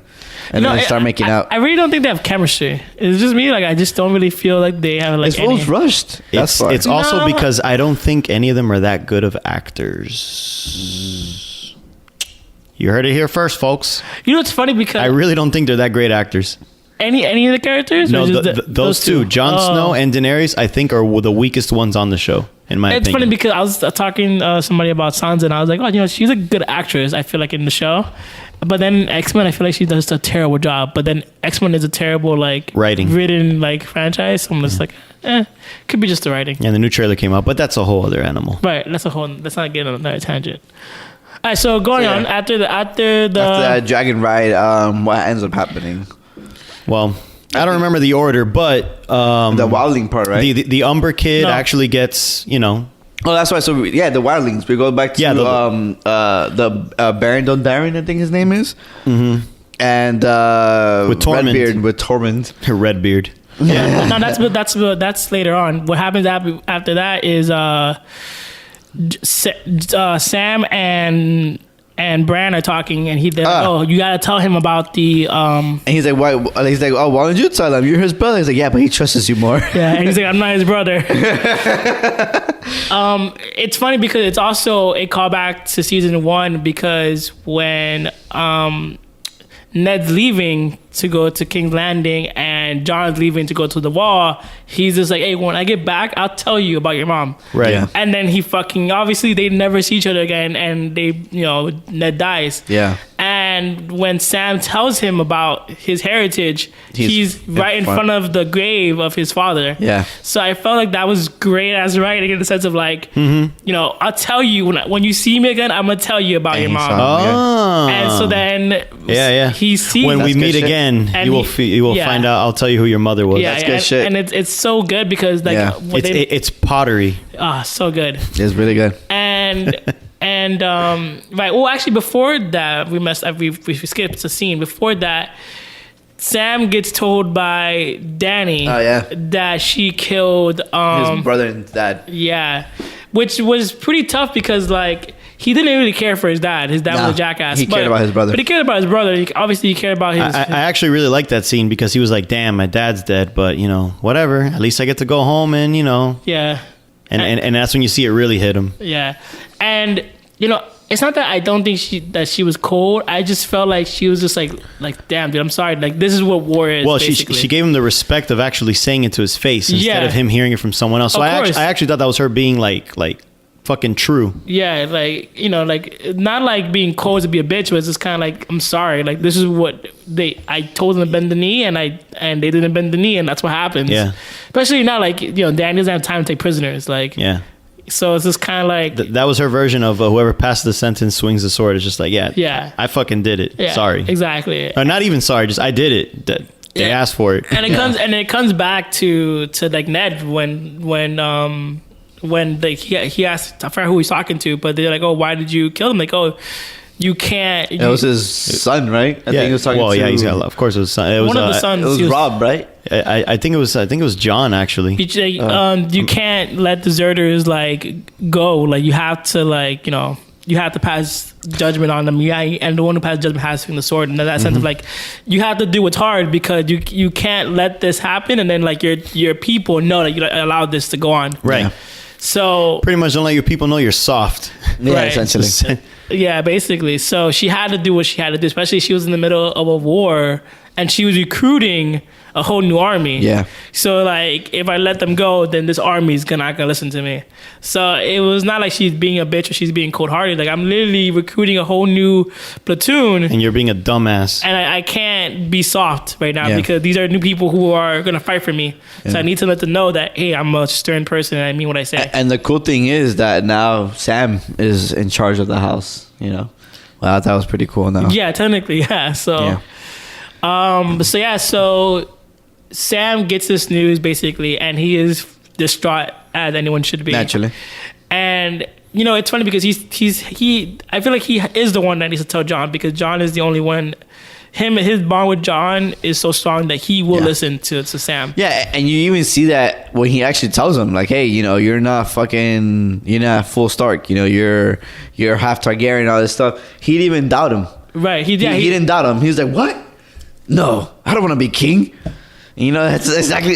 And then they start making out. I really don't think they have chemistry. It's just me. Like I just don't really feel like they have like This fool's rushed. That's why. It's also No. because I don't think any of them are that good of actors. You heard it here first, folks. You know, it's funny because I really don't think they're that great actors. any of the characters. No, or just those two, Jon Oh. Snow and Daenerys, I think are the weakest ones on the show, in my It's opinion. funny because I was talking to somebody about Sansa, and I was like, "Oh, you know, she's a good actress. I feel like in the show." But then X-Men, I feel like she does a terrible job. But then X-Men is a terrible written franchise. So I'm just like, could be just the writing. And the new trailer came out, but that's a whole other animal. Right. Let's not get on another tangent. All right. So going on after after that dragon ride, what ends up happening? Well, I don't remember the order, but The wildling part, right? the Umber kid No. actually gets, Oh, that's why. So the wildlings. We go back to Yeah, the Baron Dondarrion, I think his name is. Mm-hmm. And With Tormund. Redbeard with Tormund. Redbeard. no, that's later on. What happens after that is Sam and and Bran are talking, and they're like, oh, you gotta tell him about the And he's like, why? He's like, oh, why don't you tell him? You're his brother. He's like, yeah, but he trusts you more. yeah, and he's like, I'm not his brother. It's funny because it's also a callback to season 1 because when Ned's leaving to go to King's Landing and John's leaving to go to the Wall, he's just like, hey, when I get back, I'll tell you about your mom. Right. Yeah. And then he fucking, obviously they never see each other again, and Ned dies. Yeah. And when Sam tells him about his heritage, he's right in front of the grave of his father. Yeah. So I felt like that was great as writing in the sense of like, I'll tell you when you see me again, I'm gonna tell you about your he mom. Oh. And so then he sees when we That's meet good shit. again, And you will he- will yeah. find out. I'll tell you who your mother was. yeah, That's good and, shit. and it's so good because like Yeah. when It's pottery. so good. It's really good. And right. Well, actually, before that, we skipped a scene. Before that, Sam gets told by Danny Oh, yeah. that she killed His brother and dad. yeah, which was pretty tough because like he didn't really care for his dad. His dad Nah, was a jackass. he cared about his brother. But he cared about his brother. Obviously, he cared about his. I actually really liked that scene because he was like, "Damn, my dad's dead, but whatever. At least I get to go home and yeah. and that's when you see it really hit him." Yeah, and it's not that I don't think she was cold. I just felt like she was just like damn, dude, I'm sorry. Like this is what war is. Well, basically. she gave him the respect of actually saying it to his face instead Yeah. of him hearing it from someone else. So Of course. I actually thought that was her being like fucking true. Yeah, like like not like being cold to be a bitch, but it's just kind of like I'm sorry. Like this is what I told them to bend the knee, and they didn't bend the knee, and that's what happens. Yeah. Especially now, like Dan doesn't have time to take prisoners. Like Yeah. so it's just kind of like That was her version of whoever passes the sentence swings the sword. It's just like, Yeah. I fucking did it. yeah, Sorry. exactly. Or not even sorry, just I did it. They Yeah. asked for it. And it comes back to like Ned when like he asked, I forgot who he's talking to, but they're like, oh, why did you kill him? Like, oh, you can't. It was his son, right? I think he was talking well, to. yeah, he's got. Of course, it was. It was one of the sons. It was he Rob, right? I think it was. I think it was John actually. You can't let deserters like go. Like you have to you have to pass judgment on them. Yeah, and the one who passed judgment has to swing the sword. And in that sense of like, you have to do what's hard because you can't let this happen. And then like your people know that you allowed this to go on. Right. Yeah. So Pretty much don't let your people know you're soft. Yeah, Right. essentially. yeah, basically. So she had to do what she had to do, especially she was in the middle of a war and she was recruiting a whole new army. Yeah. So like, if I let them go, then this army is not gonna listen to me. So it was not like she's being a bitch or she's being cold-hearted. Like I'm literally recruiting a whole new platoon, And you're being a dumbass. and I can't be soft right now Yeah. because these are new people who are gonna fight for me. So I need to let them know that hey, I'm a stern person and I mean what I say. And the cool thing is that now Sam is in charge of the house. Wow, that was pretty cool. Now, Yeah, technically, yeah. So, so Sam gets this news basically, and he is distraught as anyone should be. naturally. And it's funny because he I feel like he is the one that needs to tell John because John is the only one. His bond with John is so strong that he will Yeah. listen to Sam. Yeah, and you even see that when he actually tells him, like, "Hey, you're not full Stark. You're half Targaryen, and all this stuff." He didn't even doubt him. Right? He He didn't doubt him. He was like, "What? No, I don't want to be king." That's exactly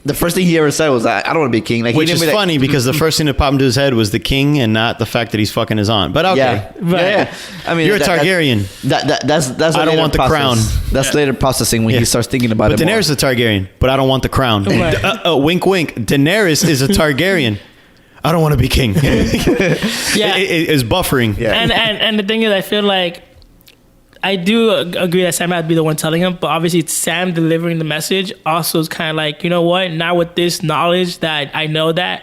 the first thing he ever said was, "I don't want to be king." Like, Which he is didn't be like- funny because the first thing that popped into his head was the king and not the fact that he's fucking his aunt. But okay. Yeah, Right. yeah. I mean, You're a that- Targaryen. That's I don't later want the process. crown. That's later processing when Yeah. he starts thinking about But it. Daenerys is a Targaryen, but I don't want the crown. Right. Wink, wink. Daenerys is a Targaryen. I don't want to be king. Yeah. It is buffering. Yeah. And the thing is, I feel like I do agree that Sam had to be the one telling him, but obviously it's Sam delivering the message also is kind of like, you know what? Now with this knowledge that I know that,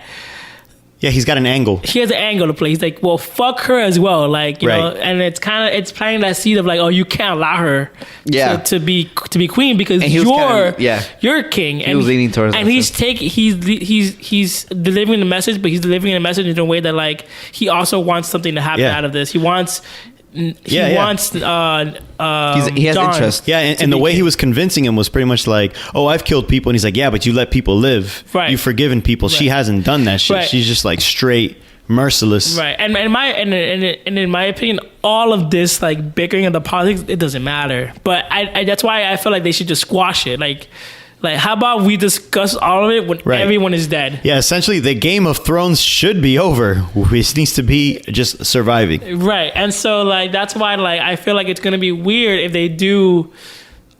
Yeah, he's got an angle. he has an angle to play. He's like, well, fuck her as well. Like, you know, Right. and it's planting that seed of like, oh, you can't allow her Yeah. to be queen because And he was you're king. And was leaning towards and that, he's too. he's delivering the message, but he's delivering the message in a way that like he also wants something to happen Yeah. out of this. He wants He has John interest. Yeah, to and the be way he king. was convincing him was pretty much like, "Oh, I've killed people," and he's like, "Yeah, but you let people live. Right. You've forgiven people. She Right. hasn't done that shit. Right. She's just like straight merciless. Right, and in my opinion, all of this like bickering of the politics, it doesn't matter. But I that's why I feel like they should just squash it. Like how about we discuss all of it when Right. everyone is dead? Yeah, essentially, the Game of Thrones should be over. It needs to be just surviving. Right, and so like that's why like I feel like it's gonna be weird if they do.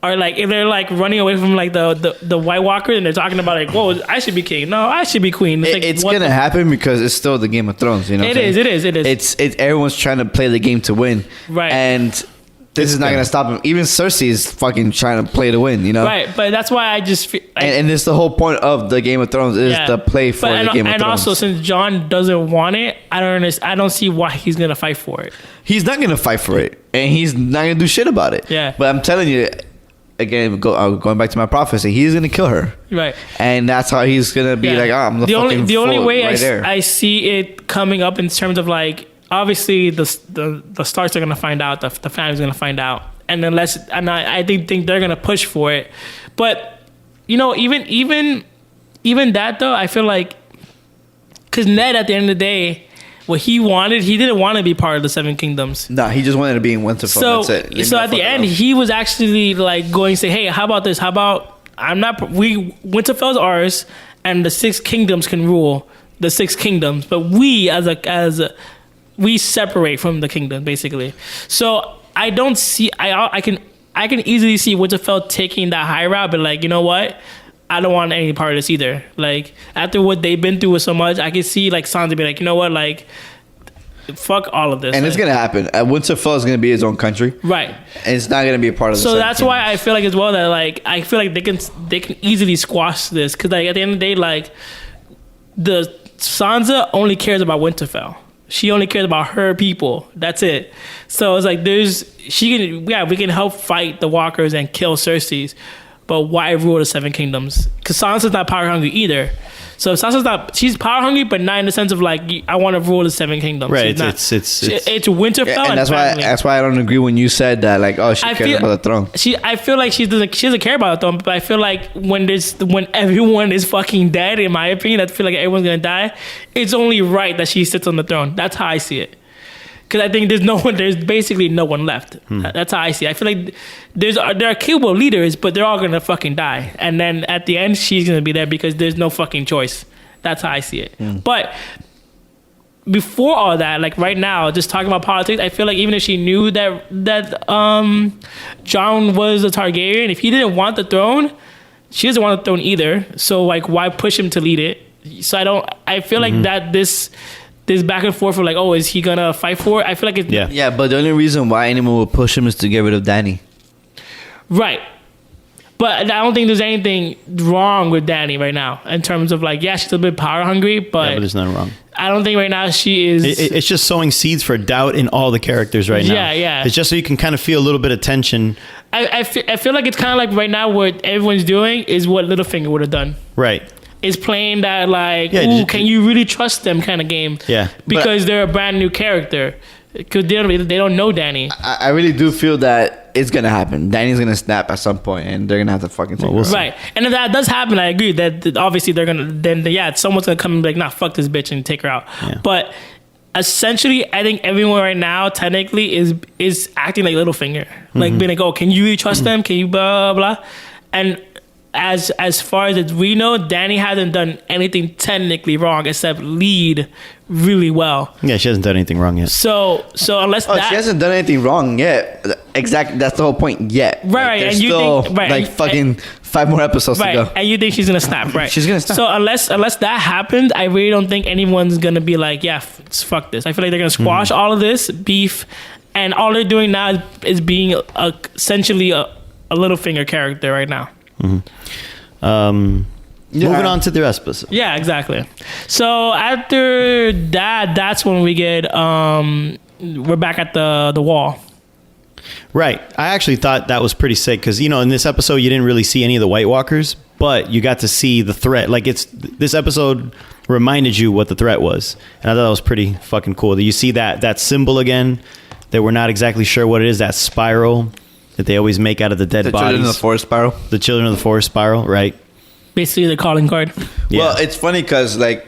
Or like if they're like running away from like the White Walker and they're talking about like, whoa, I should be king. No, I should be queen. It's, like, It's what gonna happen because it's still the Game of Thrones. You know, It is. It's everyone's trying to play the game to win, Right. And this is not gonna stop them. Even Cersei is fucking trying to play to win. You know, Right, but that's why I just feel like, and it's the whole point of the Game of Thrones is yeah. to play for But the Game of and Thrones. also since John doesn't want it, I don't see why he's gonna fight for it. He's not gonna fight for it, and he's not gonna do shit about it. Yeah. But I'm telling you, again, going back to my prophecy, he's gonna kill her, Right. and that's how he's gonna be Yeah. like, I'm the fucking only fool way right there. I see it coming up in terms of like obviously the Starks are gonna find out, the family's gonna find out, and I think they're gonna push for it, but you know even that though I feel like because Ned at the end of the day what he didn't want to be part of the Seven Kingdoms. Nah, he just wanted to be in Winterfell. So, that's it. Leave so me at the fuck end, alone. he was actually like going to say, "Hey, how about this? How about Winterfell's ours, and the Six Kingdoms can rule the Six Kingdoms, but we we separate from the kingdom, basically." So I don't see. I can easily see Winterfell taking that high route, but like, you know what? I don't want any part of this either. Like after what they've been through with so much, I can see like Sansa be like, you know what, like fuck all of this. and it's gonna happen. Winterfell is gonna be his own country, right. and it's not gonna be a part of the. So Seven that's Kingdoms. why I feel like as well that like I feel like they can easily squash this because like at the end of the day like the Sansa only cares about Winterfell. She only cares about her people. That's it. So it's like we can help fight the Walkers and kill Cersei's, but why rule the Seven Kingdoms? Because Sansa's not power hungry either. So Sansa's she's power hungry, but not in the sense of like I want to rule the Seven Kingdoms. Right, She's not. it's It's Winterfell Yeah, and and that's family. why I don't agree when you said that. Like, oh, she I cares feel- about the throne. I feel like she doesn't care about the throne, but I feel like when everyone is fucking dead, in my opinion, I feel like everyone's gonna die. It's only right that she sits on the throne. That's how I see it. Because I think there's basically no one left. That's how I see it. I feel like there are capable leaders, but they're all gonna fucking die. And then at the end, she's gonna be there because there's no fucking choice. That's how I see it. But before all that, like right now, just talking about politics, I feel like even if she knew that Jon was a Targaryen, if he didn't want the throne, she doesn't want the throne either. So like, why push him to lead it? So I feel like that this back and forth of like, oh, is he gonna fight for it? I feel like it's Yeah. Yeah, but the only reason why anyone would push him is to get rid of Dany. right. But I don't think there's anything wrong with Dany right now in terms of like, yeah, she's a bit power hungry, Yeah, but but there's nothing wrong. I don't think right now she is. It's just sowing seeds for doubt in all the characters right now. Yeah. It's just so you can kind of feel a little bit of tension. I feel like it's kind of like right now what everyone's doing is what Littlefinger would have done. Right. Is playing that like, Yeah, ooh, just- can you really trust them kind of game? Yeah. Because they're a brand new character. Because they don't know Dany. I really do feel that it's gonna happen. Dany's gonna snap at some point, and they're gonna have to fucking take Well, we'll her see. out. Right. And if that does happen, I agree that obviously they're going to, someone's going to come and be like, nah, fuck this bitch and take her out. Yeah. But essentially, I think everyone right now technically is acting like Littlefinger. Like being like, oh, can you really trust them? Can you blah, blah, blah? And as far as we know, Dany hasn't done anything technically wrong except lead really well. Yeah, she hasn't done anything wrong yet. So unless Oh, that... she hasn't done anything wrong yet. Exactly, that's the whole point. Yet, Right, there's and you still think- right, like and- fucking 5 more episodes Right, to go. and you think she's gonna snap, right? She's gonna snap. So unless that happens, I really don't think anyone's gonna be like, yeah, fuck this. I feel like they're gonna squash all of this beef, and all they're doing now is being essentially a Littlefinger character right now. Moving on to the rest of it. Yeah, exactly. So after that, that's when we get we're back at the wall. Right. I actually thought that was pretty sick because, in this episode, you didn't really see any of the White Walkers, but you got to see the threat. Like, this episode reminded you what the threat was. And I thought that was pretty fucking cool. That you see that symbol again, that we're not exactly sure what it is, that spiral that they always make out of the dead The bodies. Children of the Forest spiral. The Children of the Forest spiral, right? Basically, the calling card. Yeah. Well, it's funny because like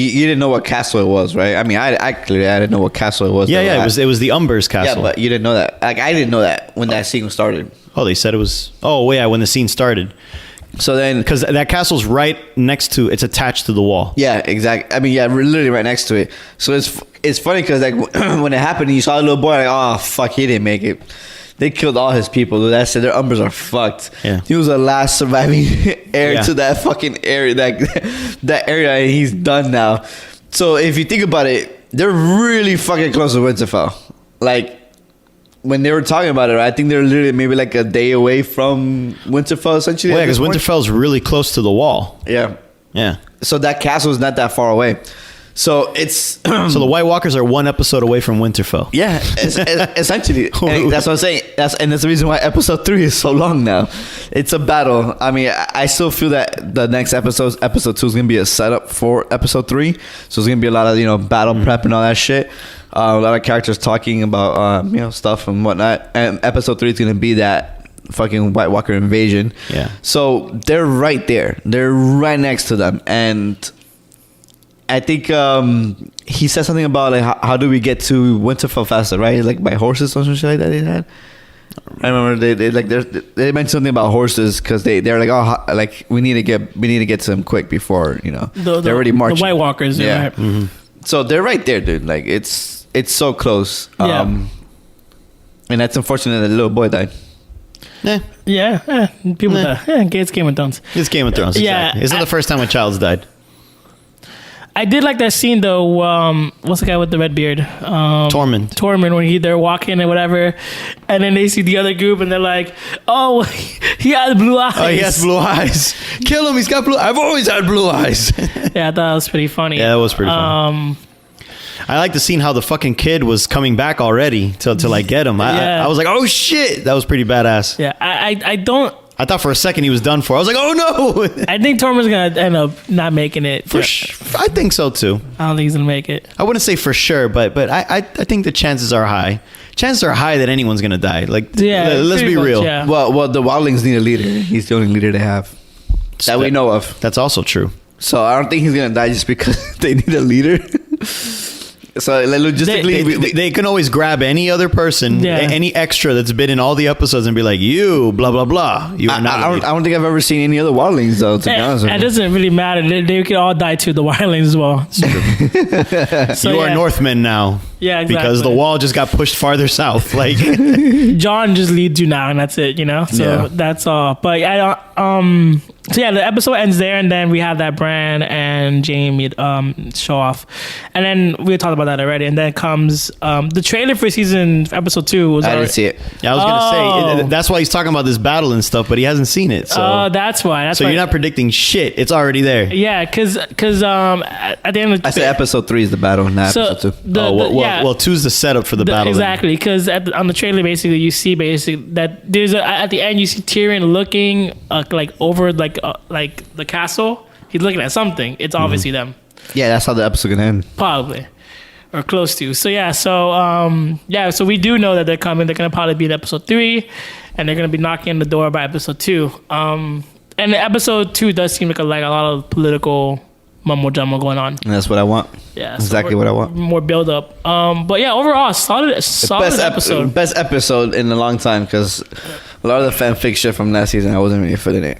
you didn't know what castle it was, right? I mean, I clearly I didn't know what castle it was. Yeah, yeah. It was the Umber's Yeah, castle. but you didn't know that. Like I didn't know that when that scene started. Oh, they said it was. Oh, yeah, when the scene started, So then, because that castle's right next to. It's attached to the wall. yeah, exactly. I mean, yeah, we're literally right next to it. So it's funny because like when it happened, you saw a little boy like, oh fuck, he didn't make it. They killed all his people. That's it. Their Umbers are fucked. Yeah. He was the last surviving heir Yeah. to that fucking area, that area, and he's done now. So if you think about it, they're really fucking close to Winterfell. Like when they were talking about it, I think they're literally maybe like a day away from Winterfell, essentially. Well, yeah, at this because point. Winterfell's really close to the wall. Yeah. Yeah. So that castle is not that far away. So it's So the White Walkers are one episode away from Winterfell. yeah, essentially. And that's what I'm saying. That's the reason why episode 3 is so long now. It's a battle. I mean, I still feel that the next episode 2 is gonna be a setup for episode 3. So it's gonna be a lot of battle prep and all that shit. A lot of characters talking about stuff and whatnot. And episode 3 is gonna be that fucking White Walker invasion. Yeah. So they're right there. They're right next to them, and I think he said something about like how do we get to Winterfell faster, right? Like by horses or some shit like that they had. I remember they mentioned something about horses because they're like, oh, like we need to get to them quick before they're already marching. The White Walkers, Yeah. yeah. Right. So they're right there, dude. Like it's so close. Yeah. And that's unfortunate that the little boy died. Yeah. Yeah, people die. Yeah, it's Game of Thrones. It's Game of Thrones. Yeah, Exactly. It's not the first time a child's died. I did like that scene though. What's the guy with the red beard? Tormund. Tormund, when they're walking and whatever, and then they see the other group and they're like, "Oh, he has blue eyes." Oh, he has blue eyes. Kill him. He's got blue. I've always had blue eyes. Yeah, I thought that was pretty funny. Yeah, that was pretty funny. I like the scene how the fucking kid was coming back already to like get him. Yeah. I was like, oh shit, that was pretty badass. Yeah, I don't. I thought for a second he was done for. I was like, oh no. I think Tormund's gonna end up not making it. I think so too. I don't think he's gonna make it. I wouldn't say for sure, but I think the chances are high. Chances are high that anyone's gonna die. Like, Yeah, let's pretty be much, real. yeah. Well, the Wildlings need a leader. He's the only leader they have that we know of. That's also true. So I don't think he's gonna die just because they need a leader. So like, logistically, They can always grab any other person, Yeah. any extra that's been in all the episodes, and be like, "You, blah blah blah." You are not. I don't think I've ever seen any other Wildlings though. To be honest with It you. doesn't really matter. They could all die too. The Wildlings as well. So, You are yeah. Northmen now. Yeah, exactly. Because the wall just got pushed farther south. Like, John just leads you now, and that's it. So Yeah. that's all. But I don't. So yeah, the episode ends there, and then we have that Bran and Jaime show off, and then we talked about that already. And then comes the trailer for episode 2 was. I already- didn't see it. yeah, I was gonna say Oh. that's why he's talking about this battle and stuff, but he hasn't seen it. So, That's why. That's so why. you're not predicting shit. It's already there. Yeah, because at the end of I said episode 3 is the battle, not so episode 2. Well, two's the setup for the battle. then. Exactly, because on the trailer, basically, you see that there's at the end you see Tyrion looking like over like the castle. He's looking at something. It's obviously them, Yeah, that's how the episode gonna end. probably, or close to. So yeah, so we do know that they're coming. They're gonna probably be in episode 3, and they're gonna be knocking on the door by episode 2. And episode 2 does seem like a lot of political mumbo jumbo going on. And that's what I want. Yeah, Exactly what I want. More build up. But yeah, overall, solid episode. Best episode in a long time because a lot of the fanfic shit from last season I wasn't really feeling it.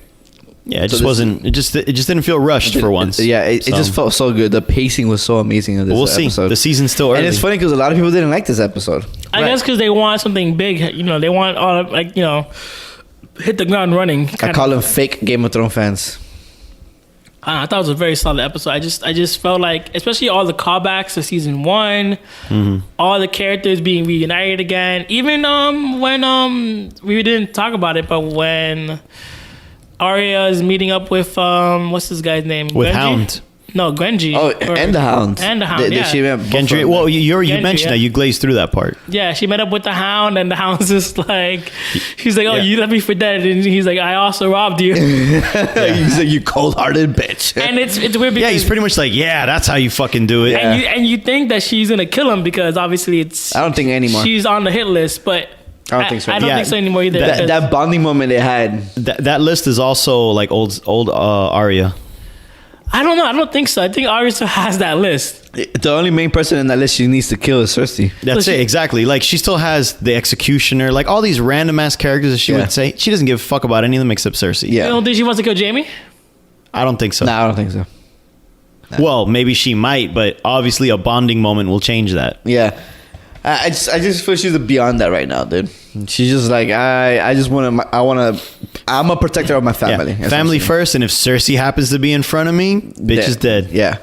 Yeah, it So just this- wasn't. It just didn't feel rushed for once. Yeah, it just felt so good. The pacing was so amazing of this But we'll see. episode. The season's still early. And it's funny because a lot of people didn't like this episode. I guess because they want something big. They want all hit the ground running. I call them fake Game of Thrones fans. I thought it was a very solid episode. I just felt like, especially all the callbacks to season 1, all the characters being reunited again. Even when we didn't talk about it, but when Arya is meeting up with what's this guy's name? with Genji? Hound. No, Genji. Oh, and the Hound. And the Hound, yeah. She met both of Gendry. them. Well, you Gendry, mentioned yeah. that. You glazed through that part. Yeah, she met up with the Hound, and the Hound's just like, he's like, "Oh, Yeah. you left me for dead," and he's like, "I also robbed you." He's like, you cold-hearted bitch. And it's weird because Yeah, he's pretty much like, yeah, that's how you fucking do it. and you think that she's gonna kill him because obviously I don't think anymore. she's on the hit list, but I don't think so. I don't Yeah, think so anymore either. that, because- that bonding moment they had. That list is also like old Arya. I don't know. I don't think so. I think Arya still has that list. The only main person in that list she needs to kill is Cersei. That's So it, she- exactly. Like, she still has the Executioner, like all these random ass characters that she Yeah. would say. She doesn't give a fuck about any of them except Cersei. Yeah. You don't think she wants to kill Jamie? I don't think so. Nah, I don't think so. Well, maybe she might, but obviously a bonding moment will change that. Yeah. I just feel she's beyond that right now, dude. She's just like I'm a protector of my family. Yeah. Family first, and if Cersei happens to be in front of me, bitch is dead. Yeah.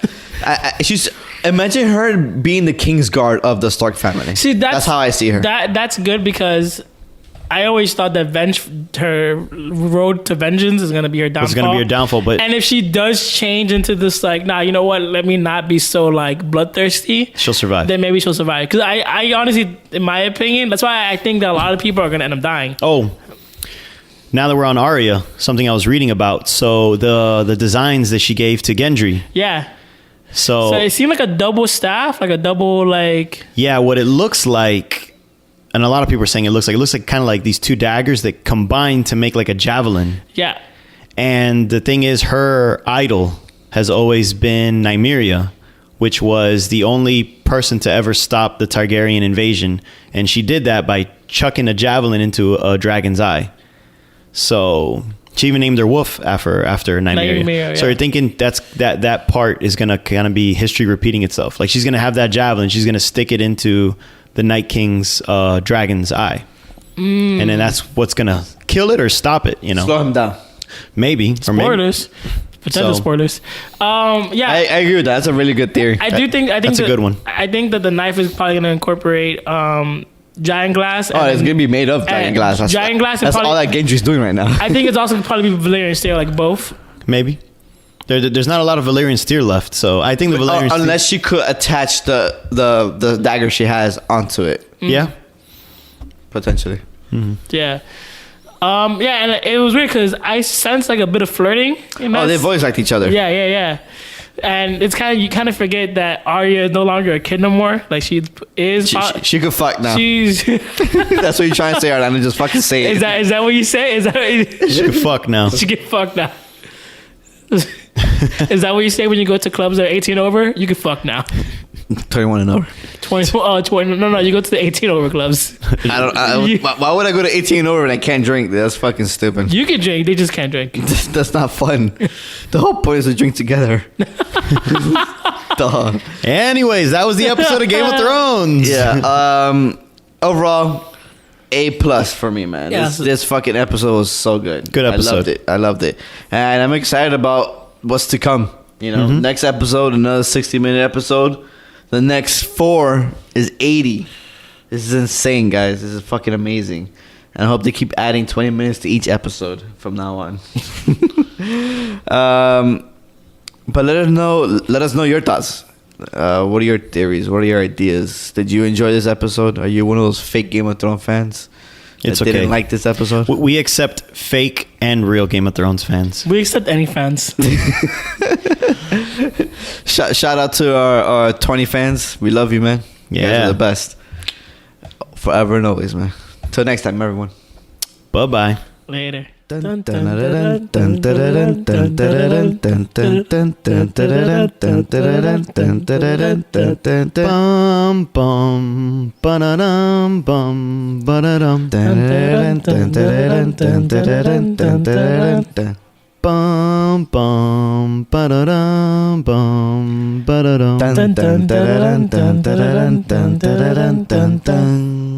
She's imagine her being the King's Guard of the Stark family. See, that's how I see her. That's good because I always thought that her road to vengeance is gonna be her downfall. It's gonna be her downfall, but and if she does change into this, like, nah, you know what? Let me not be so like bloodthirsty. she'll survive. Then maybe she'll survive. Because I honestly, in my opinion, that's why I think that a lot of people are gonna end up dying. Oh, now that we're on Arya, something I was reading about. So the designs that she gave to Gendry. Yeah. So, So it seemed like a double staff, like a double like. yeah, what it looks like, and a lot of people are saying it looks like kind of like these two daggers that combine to make like a javelin. Yeah. And the thing is, her idol has always been Nymeria, which was the only person to ever stop the Targaryen invasion. And she did that by chucking a javelin into a dragon's eye. So she even named her wolf after Nymeria. Nymeria, So yeah. you're thinking that part is going to kind of be history repeating itself. Like, she's going to have that javelin. She's going to stick it into the Night King's dragon's eye. And then that's what's going to kill it or stop it, you know? Slow him down. Maybe. Or maybe. Spoilers. Potential So- spoilers. Yeah. I agree with that. That's a really good theory. I do think That's a good one. I think that the knife is probably going to incorporate giant glass. Oh, it's gonna be made of giant and glass. That's, giant glass and That's probably- all that Gendry's doing right now. I think it's also probably be Valyrian steel, like both. Maybe. There's not a lot of Valyrian steel left, so I think the Valyrian steel... Unless she could attach the dagger she has onto it, Yeah. potentially. Yeah. Yeah, and it was weird because I sensed like a bit of flirting. In Oh, that they voice liked each other. Yeah. And it's you kind of forget that Arya is no longer a kid no more. Like she is. She could fuck now. She's. That's what you're trying to say, Arlanda. Just fucking say it. Is that what you say? Is that She could fuck now. she get fucked now? Is that what you say when you go to clubs that are 18 over? You can fuck now. 21 and over. 20. Oh, 20. No. You go to the 18 over clubs. Why would I go to 18 and over and I can't drink? That's fucking stupid. You can drink. They just can't drink. That's not fun. The whole point is to drink together. Dog. Anyways, that was the episode of Game of Thrones. Yeah. Overall, A+ for me, man. Yeah, This fucking episode was so good. Good episode. I loved it. And I'm excited about what's to come. You know, next episode, another 60-minute episode. The next 4 is 80. This is insane, guys. This is fucking amazing. And I hope they keep adding 20 minutes to each episode from now on. But let us know your thoughts. What are your theories? What are your ideas? Did you enjoy this episode? Are you one of those fake Game of Thrones fans It's that okay. didn't like this episode? We accept fake and real Game of Thrones fans. We accept any fans. Shout out to our 20 fans. We love you, man. You guys Yeah. are the best. Forever and always, man. Till next time, everyone. Bye-bye. Later. Bum bum ba-da-dum bum ba-da-dum bum bum ba-da-dum bum ba-da-dum. Dun, dun, dun, dun, dun, dun, dun, dun, dun, dun, dun, dun.